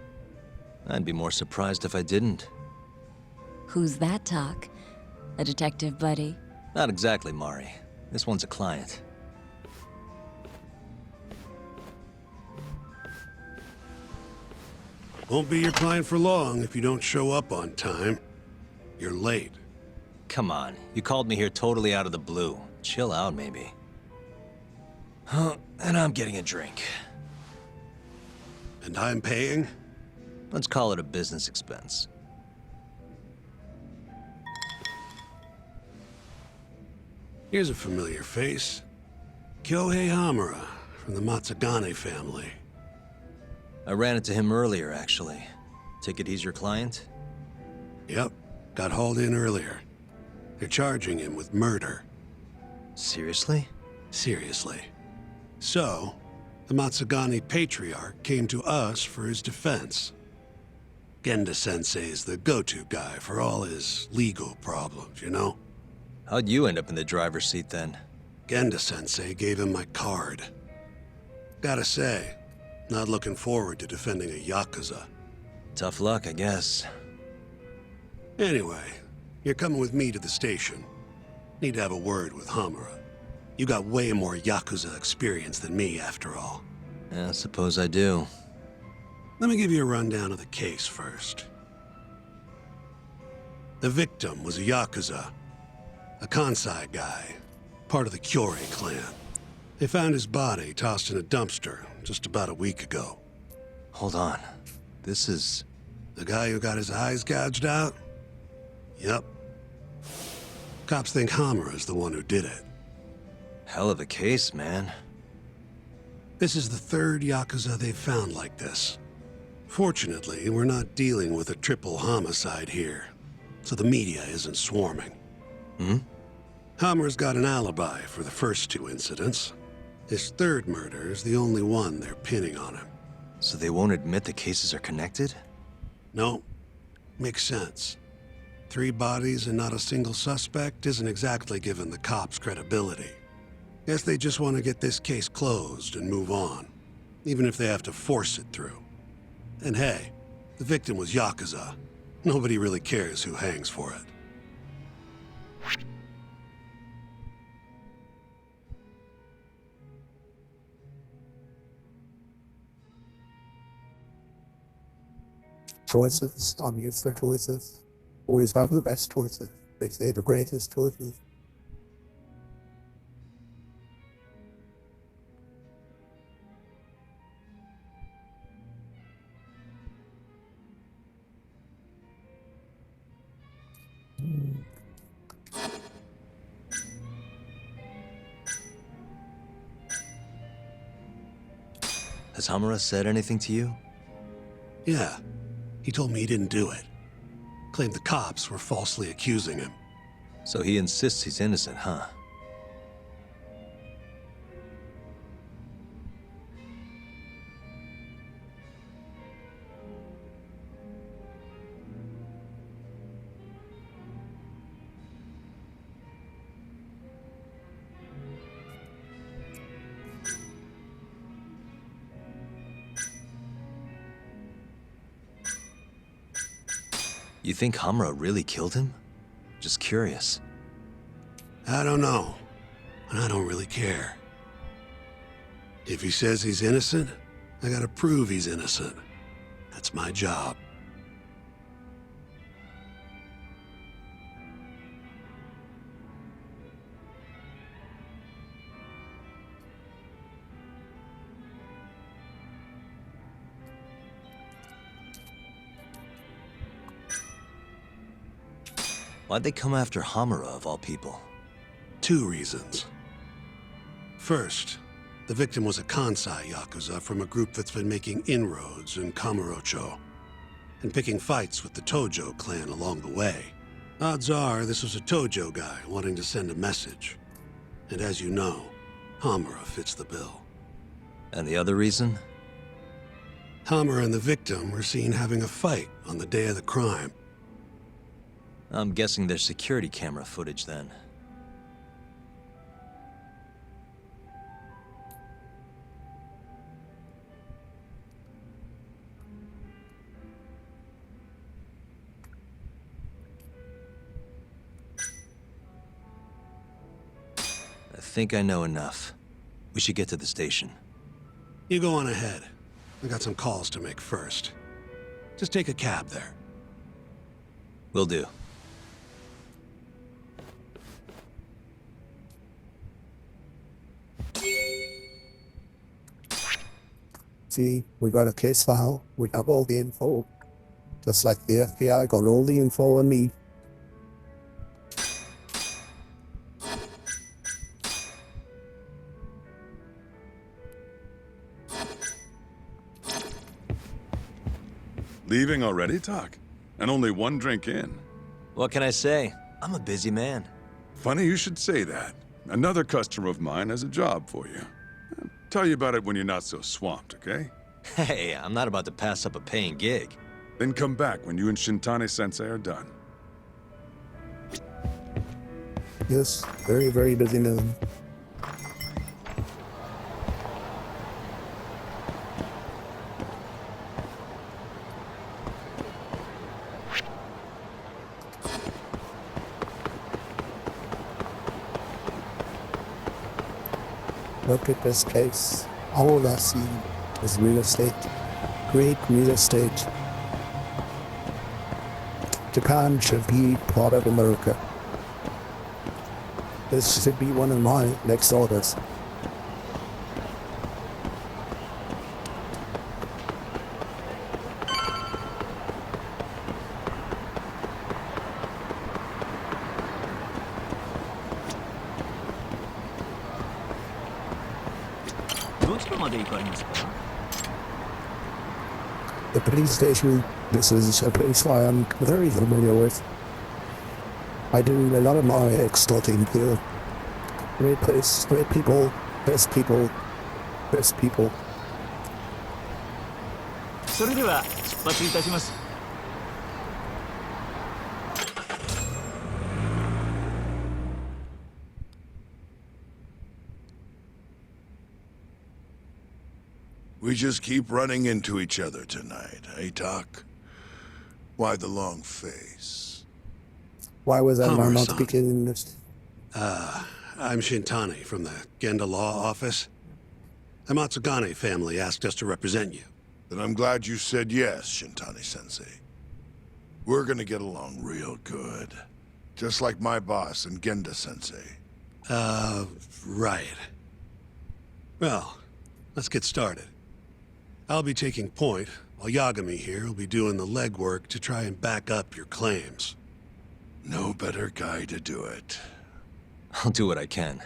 I'd be more surprised if I didn't. Who's that, Talk? A detective buddy? Not exactly, Mari. This one's a client. Won't be your client for long if you don't show up on time. You're late. Come on, you called me here totally out of the blue. Chill out, maybe. Huh, and I'm getting a drink. And I'm paying? Let's call it a business expense. Here's a familiar face. Kyohei Hamura, from the Matsugane family. I ran into him earlier, actually. Take it he's your client? Yep, got hauled in earlier. They're charging him with murder. Seriously? Seriously. So, the Matsugane Patriarch came to us for his defense. Genda-sensei is the go-to guy for all his legal problems, you know? How'd you end up in the driver's seat then? Genda-sensei gave him my card. Gotta say, not looking forward to defending a Yakuza. Tough luck, I guess. Anyway, you're coming with me to the station. Need to have a word with Hamura. You got way more Yakuza experience than me, after all. Yeah, I suppose I do. Let me give you a rundown of the case first. The victim was a Yakuza. A Kansai guy, part of the Kyorei clan. They found his body tossed in a dumpster just about a week ago. Hold on. This is... The guy who got his eyes gouged out? Yep. Cops think Hamura's the one who did it. Hell of a case, man. This is the third Yakuza they've found like this. Fortunately, we're not dealing with a triple homicide here, so the media isn't swarming. Hammer's got an alibi for the first two incidents. His third murder is the only one they're pinning on him. So they won't admit the cases are connected? No. Makes sense. 3 bodies and not a single suspect isn't exactly giving the cops credibility. Guess they just want to get this case closed and move on, even if they have to force it through. And hey, the victim was Yakuza. Nobody really cares who hangs for it. Choices, I'm used for choices. Always have the best choices. They say the greatest choices. Has Hamura said anything to you? Yeah. He told me he didn't do it. Claimed the cops were falsely accusing him. So he insists he's innocent, huh? You think Hamura really killed him? Just curious. I don't know. And I don't really care. If he says he's innocent, I gotta prove he's innocent. That's my job. Why'd they come after Hamura, of all people? 2 reasons. First, the victim was a Kansai Yakuza from a group that's been making inroads in Kamurocho, and picking fights with the Tojo clan along the way. Odds are this was a Tojo guy wanting to send a message. And as you know, Hamura fits the bill. And the other reason? Hamura and the victim were seen having a fight on the day of the crime. I'm guessing there's security camera footage then. I think I know enough. We should get to the station. You go on ahead. I got some calls to make first. Just take a cab there. Will do. See, we got a case file. We have all the info. Just like the FBI got all the info on me. Leaving already, Doc? And only 1 drink in. What can I say? I'm a busy man. Funny you should say that. Another customer of mine has a job for you. I'll tell you about it when you're not so swamped, okay? Hey, I'm not about to pass up a paying gig. Then come back when you and Shintani-sensei are done. Yes, very, very busy man. Look at this place. All I see is real estate. Great real estate. Japan should be part of America. This should be one of my next orders. The police station, this is a place I'm very familiar with. I do a lot of my extorting here. Great place, great people, best people, best people. それでは出発いたします。 We just keep running into each other tonight, eh, Doc? Why the long face? Why was I Hamura-san. not speaking English? I'm Shintani from the Genda Law Office. The Matsugane family asked us to represent you. Then I'm glad you said yes, Shintani-sensei. We're gonna get along real good. Just like my boss and Genda-sensei. Right. Well, let's get started. I'll be taking point, while Yagami here will be doing the legwork to try and back up your claims. No better guy to do it. I'll do what I can.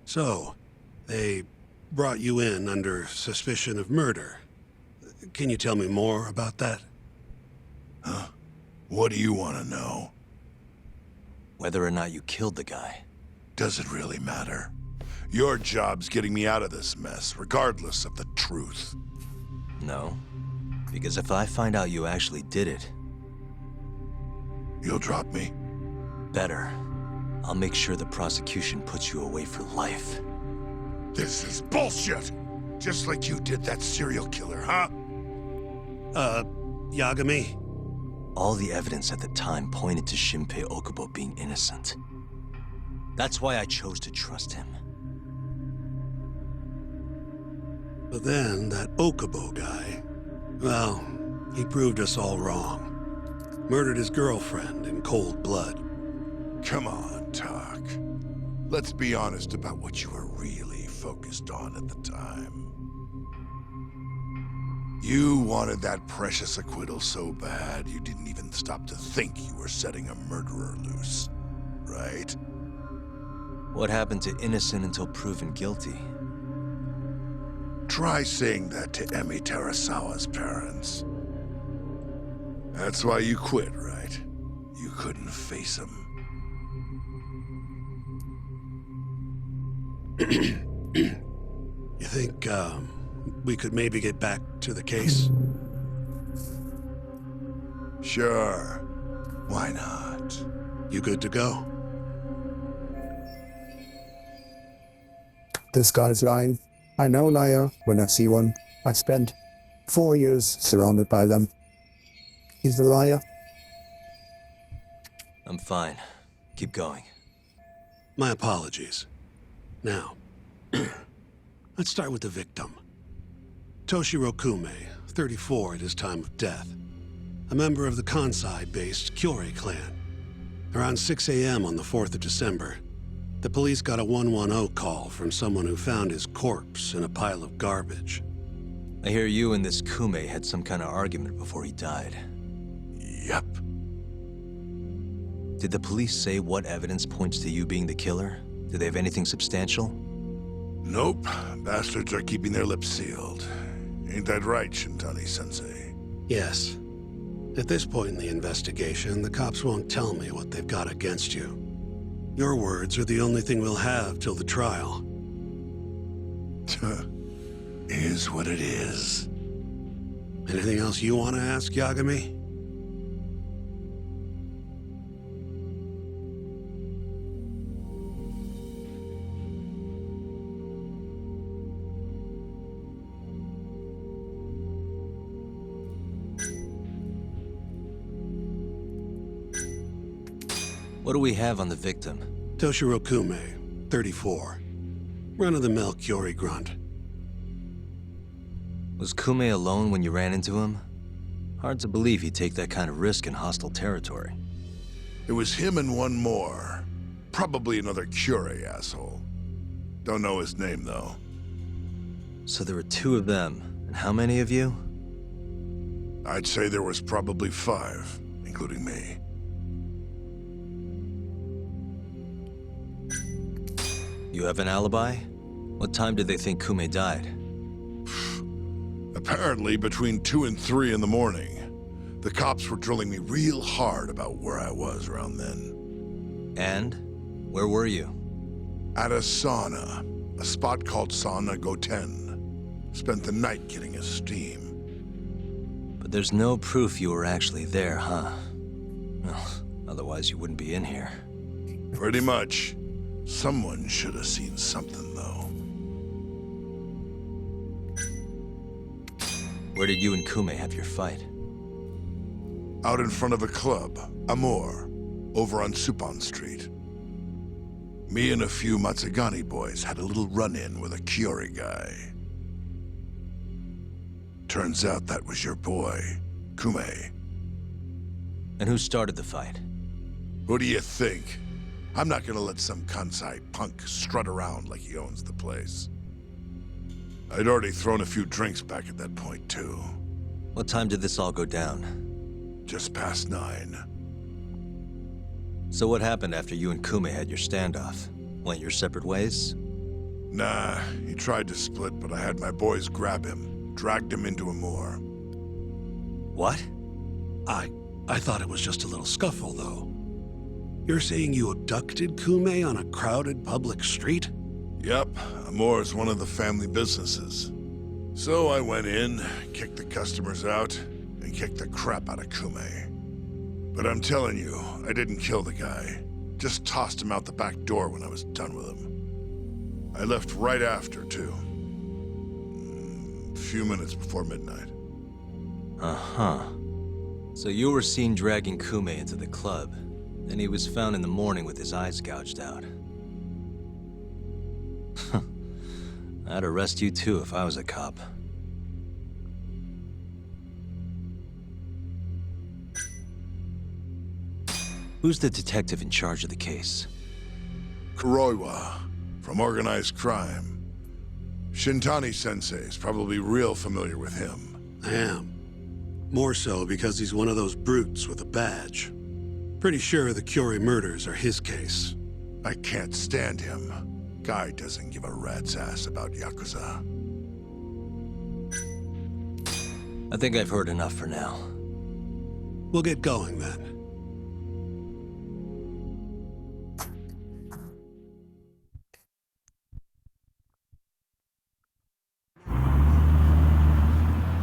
So, They brought you in under suspicion of murder. Can you tell me more about that? Huh? What do you want to know? Whether or not you killed the guy. Does it really matter? Your job's getting me out of this mess, regardless of the truth. No. Because if I find out you actually did it... You'll drop me? Better. I'll make sure the prosecution puts you away for life. This is bullshit! Just like you did that serial killer, huh? Yagami? All the evidence at the time pointed to Shinpei Okubo being innocent. That's why I chose to trust him. But then, that Okubo guy, well, he proved us all wrong. Murdered his girlfriend in cold blood. Come on, Tak. Let's be honest about what you were really focused on at the time. You wanted that precious acquittal so bad, you didn't even stop to think you were setting a murderer loose, right? What happened to innocent until proven guilty? Try saying that to Emi Terasawa's parents. That's why you quit, right? You couldn't face them. You think, we could maybe get back to the case? Sure. Why not? You good to go? This guy's lying. I know liar when I see one. I spent 4 years surrounded by them. He's a liar. I'm fine. Keep going. My apologies. Now, let's start with the victim. Toshiro Kume, 34 at his time of death. A member of the Kansai-based Kyorei clan. Around 6 a.m. on the 4th of December, the police got a 110 call from someone who found his corpse in a pile of garbage. I hear you and this Kume had some kind of argument before he died. Yep. Did the police say what evidence points to you being the killer? Do they have anything substantial? Nope. Bastards are keeping their lips sealed. Ain't that right, Shintani-sensei? Yes. At this point in the investigation, the cops won't tell me what they've got against you. Your words are the only thing we'll have till the trial. Is what it is. Anything else you want to ask, Yagami? What do we have on the victim? Toshiro Kume, 34. Run-of-the-mill Kyorei grunt. Was Kume alone when you ran into him? Hard to believe he'd take that kind of risk in hostile territory. It was him and one more. Probably another Kyorei asshole. Don't know his name, though. So there were 2 of them. And how many of you? I'd say there was probably 5, including me. You have an alibi? What time did they think Kume died? Apparently between 2 and 3 in the morning. The cops were drilling me real hard about where I was around then. And? Where were you? At a sauna. A spot called Sauna Goten. Spent the night getting a steam. But there's no proof you were actually there, huh? Well, otherwise you wouldn't be in here. Pretty much. Someone should have seen something, though. Where did you and Kume have your fight? Out in front of a club, Amor, over on Supon Street. Me and a few Matsugani boys had a little run-in with a Kyorei guy. Turns out that was your boy, Kume. And who started the fight? Who do you think? I'm not gonna let some Kansai punk strut around like he owns the place. I'd already thrown a few drinks back at that point, too. What time did this all go down? Just past 9. So what happened after you and Kume had your standoff? Went your separate ways? Nah, he tried to split, but I had my boys grab him, dragged him into a moor. What? I thought it was just a little scuffle, though. You're saying you abducted Kume on a crowded public street? Yep, Amor is one of the family businesses. So I went in, kicked the customers out, and kicked the crap out of Kume. But I'm telling you, I didn't kill the guy. Just tossed him out the back door when I was done with him. I left right after, too. A few minutes before midnight. Uh-huh. So you were seen dragging Kume into the club, and he was found in the morning with his eyes gouged out. I'd arrest you too if I was a cop. Who's the detective in charge of the case? Kuroiwa, from Organized Crime. Shintani-sensei is probably real familiar with him. I am. More so because he's one of those brutes with a badge. Pretty sure the Curie murders are his case. I can't stand him. Guy doesn't give a rat's ass about Yakuza. I think I've heard enough for now. We'll get going then.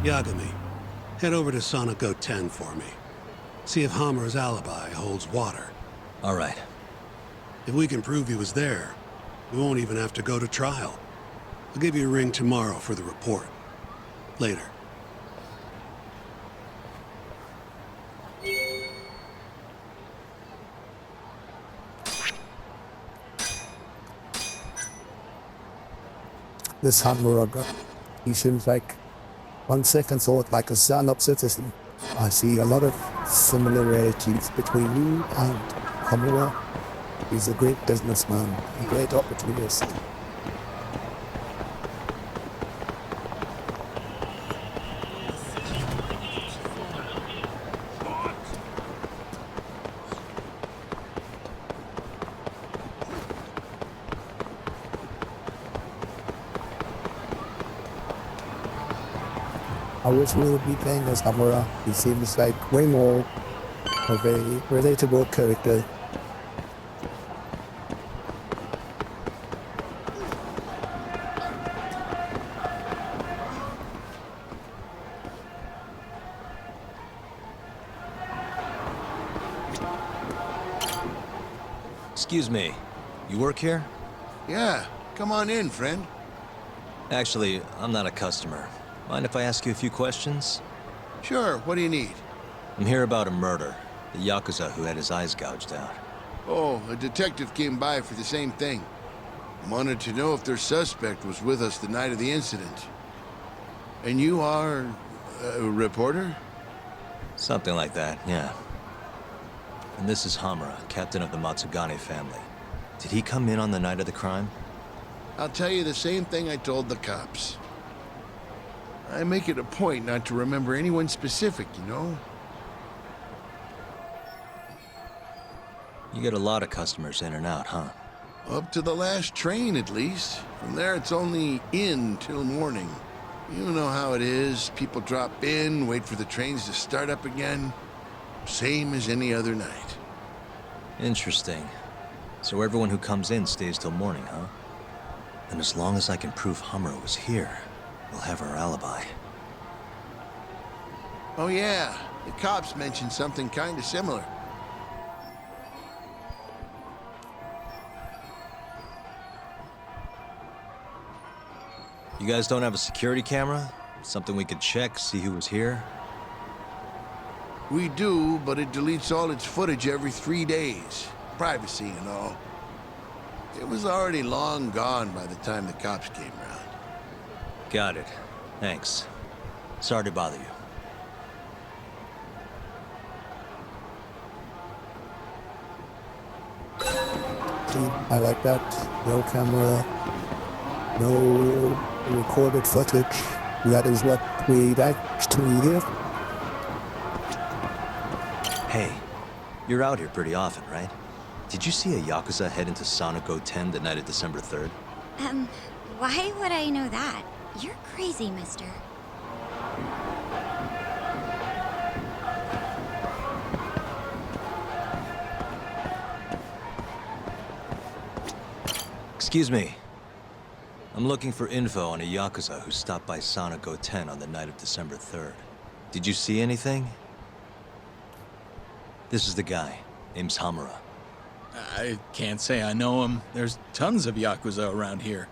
Yagami, head over to Sonico 10 for me. See if Hamura's alibi holds water. All right. If we can prove he was there, we won't even have to go to trial. I'll give you a ring tomorrow for the report. Later. This Hamura guy, he seems like, one second thought, like a stand-up citizen. I see a lot of similarities between you and Hamura. He's a great businessman, a great opportunist. I wish we would be playing as Hamura. He seems like way more of a relatable character. Excuse me, you work here? Yeah, come on in, friend. Actually, I'm not a customer. Mind if I ask you a few questions? Sure, what do you need? I'm here about a murder. The Yakuza who had his eyes gouged out. Oh, a detective came by for the same thing. Wanted to know if their suspect was with us the night of the incident. And you are a reporter? Something like that, yeah. And this is Hamura, captain of the Matsugane family. Did he come in on the night of the crime? I'll tell you the same thing I told the cops. I make it a point not to remember anyone specific, you know? You get a lot of customers in and out, huh? Up to the last train, at least. From there, it's only in till morning. You know how it is. People drop in, wait for the trains to start up again. Same as any other night. Interesting. So everyone who comes in stays till morning, huh? And as long as I can prove Hamura was here, we'll have our alibi. Oh yeah, the cops mentioned something kind of similar. You guys don't have a security camera? Something we could check, see who was here? We do, but it deletes all its footage every 3 days. Privacy and all. It was already long gone by the time the cops came around. Got it. Thanks. Sorry to bother you. I like that. No camera, no recorded footage. That is what we'd actually hear. Hey, you're out here pretty often, right? Did you see a Yakuza head into Sonico 10 the night of December 3rd? Why would I know that? You're crazy, mister. Excuse me. I'm looking for info on a Yakuza who stopped by Sonic 10 on the night of December 3rd. Did you see anything? This is the guy. Name's Hamura. I can't say I know him. There's tons of Yakuza around here.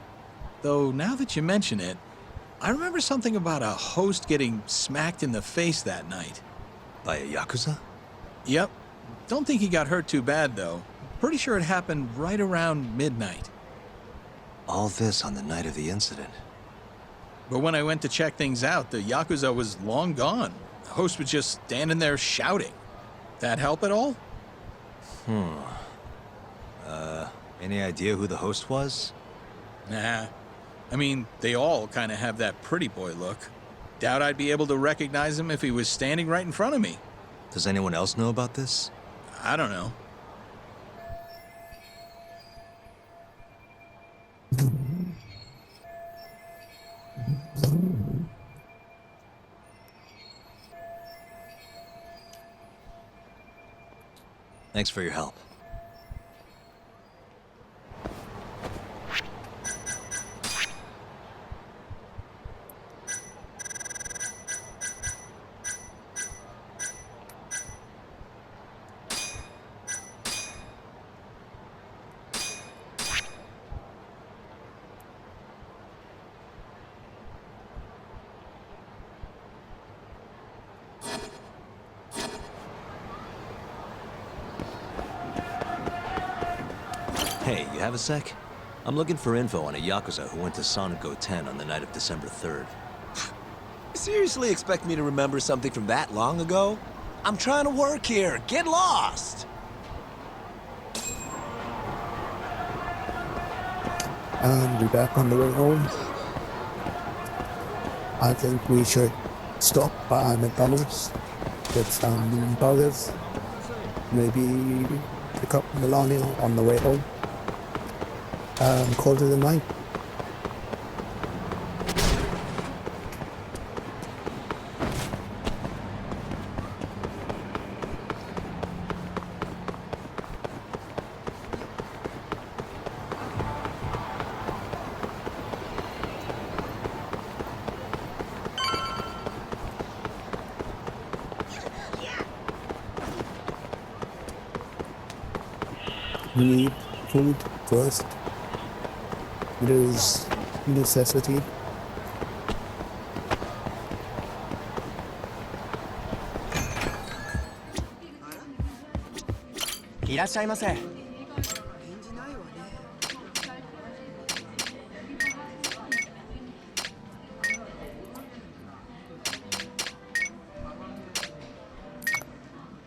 Though, now that you mention it, I remember something about a host getting smacked in the face that night. By a Yakuza? Yep. Don't think he got hurt too bad, though. Pretty sure it happened right around midnight. All this on the night of the incident. But when I went to check things out, the Yakuza was long gone. The host was just standing there shouting. That help at all? Any idea who the host was? Nah. I mean, they all kind of have that pretty boy look. Doubt I'd be able to recognize him if he was standing right in front of me. Does anyone else know about this? I don't know. Thanks for your help. Hey, you have a sec? I'm looking for info on a Yakuza who went to Sonic 10 on the night of December 3rd. Seriously expect me to remember something from that long ago? I'm trying to work here. Get lost! And we're back on the way home. I think we should stop by McDonald's, get some burgers, maybe pick up Melania on the way home. Call it a night. We need food first. It is a necessity.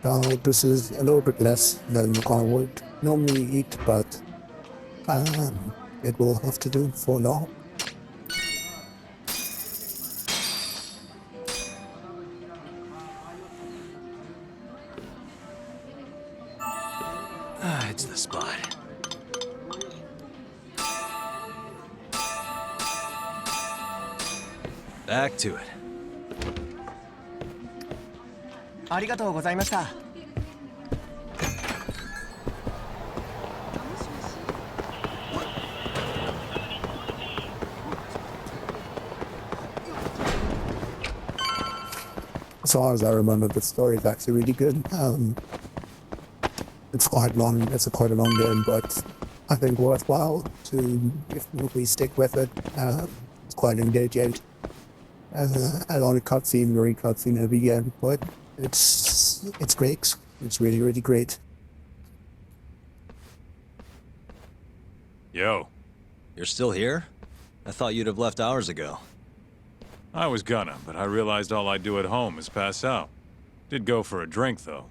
Now this is a little bit less than I would normally eat, but it will have to do for now. It's the spot. Back to it. ありがとうございました。As far as I remember, the story is actually really good. It's quite long. It's quite a long game, but I think worthwhile to if we stick with it. It's quite engaging. A lot of cutscene, very cutscene heavy game, but it's great. It's really, really great. Yo. You're still here? I thought you'd have left hours ago. I was gonna, but I realized all I do at home is pass out. Did go for a drink, though.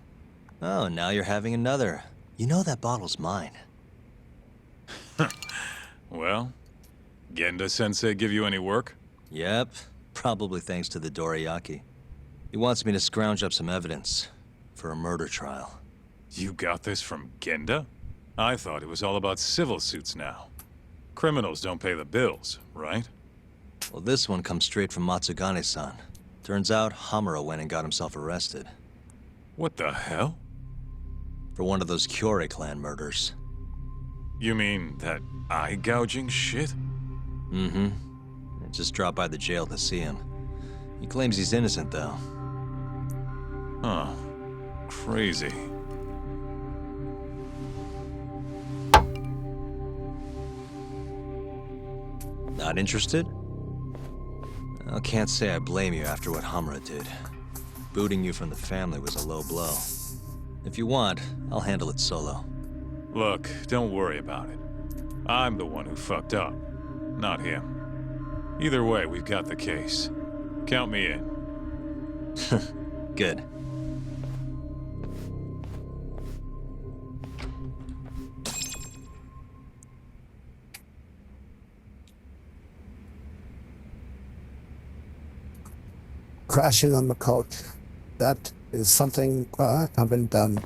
Oh, now you're having another. You know that bottle's mine. Well, Genda-sensei give you any work? Yep, probably thanks to the Dorayaki. He wants me to scrounge up some evidence for a murder trial. You got this from Genda? I thought it was all about civil suits now. Criminals don't pay the bills, right? Well, this one comes straight from Matsugane-san. Turns out Hamura went and got himself arrested. What the hell? For one of those Kyorei clan murders. You mean that eye gouging shit? Mm-hmm. I just dropped by the jail to see him. He claims he's innocent, though. Huh. Crazy. Not interested? I can't say I blame you after what Hamura did. Booting you from the family was a low blow. If you want, I'll handle it solo. Look, don't worry about it. I'm the one who fucked up, not him. Either way, we've got the case. Count me in. Good. Crashing on the couch. That is something I haven't done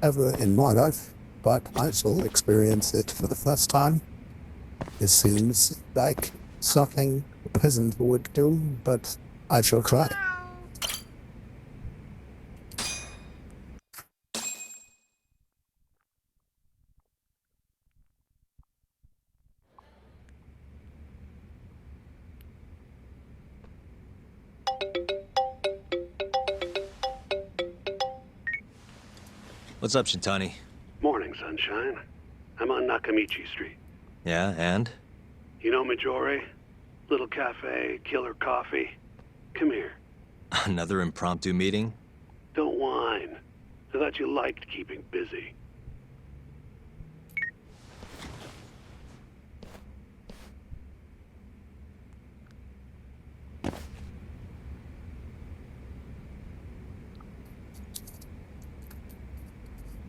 ever in my life, but I shall experience it for the first time. It seems like something a peasant would do, but I shall try. What's up, Shintani? Morning, sunshine. I'm on Nakamichi Street. Yeah, and? You know Majore? Little cafe, killer coffee. Come here. Another impromptu meeting? Don't whine. I thought you liked keeping busy.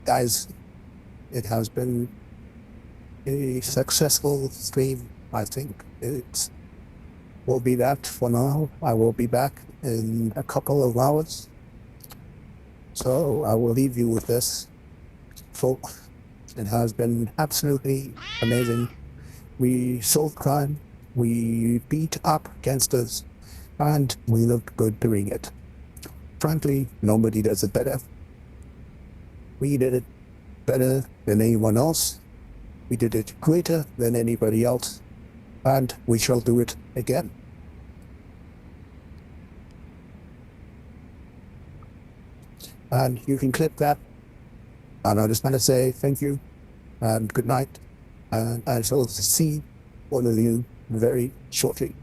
Guys, it has been a successful stream. I think it will be that for now. I will be back in a couple of hours. So I will leave you with this. Folks, it has been absolutely amazing. We solved crime, we beat up gangsters, and we looked good doing it. Frankly, nobody does it better. We did it better than anyone else. We did it greater than anybody else. And we shall do it again. And you can clip that. And I just want to say thank you and good night. And I shall see one of you very shortly.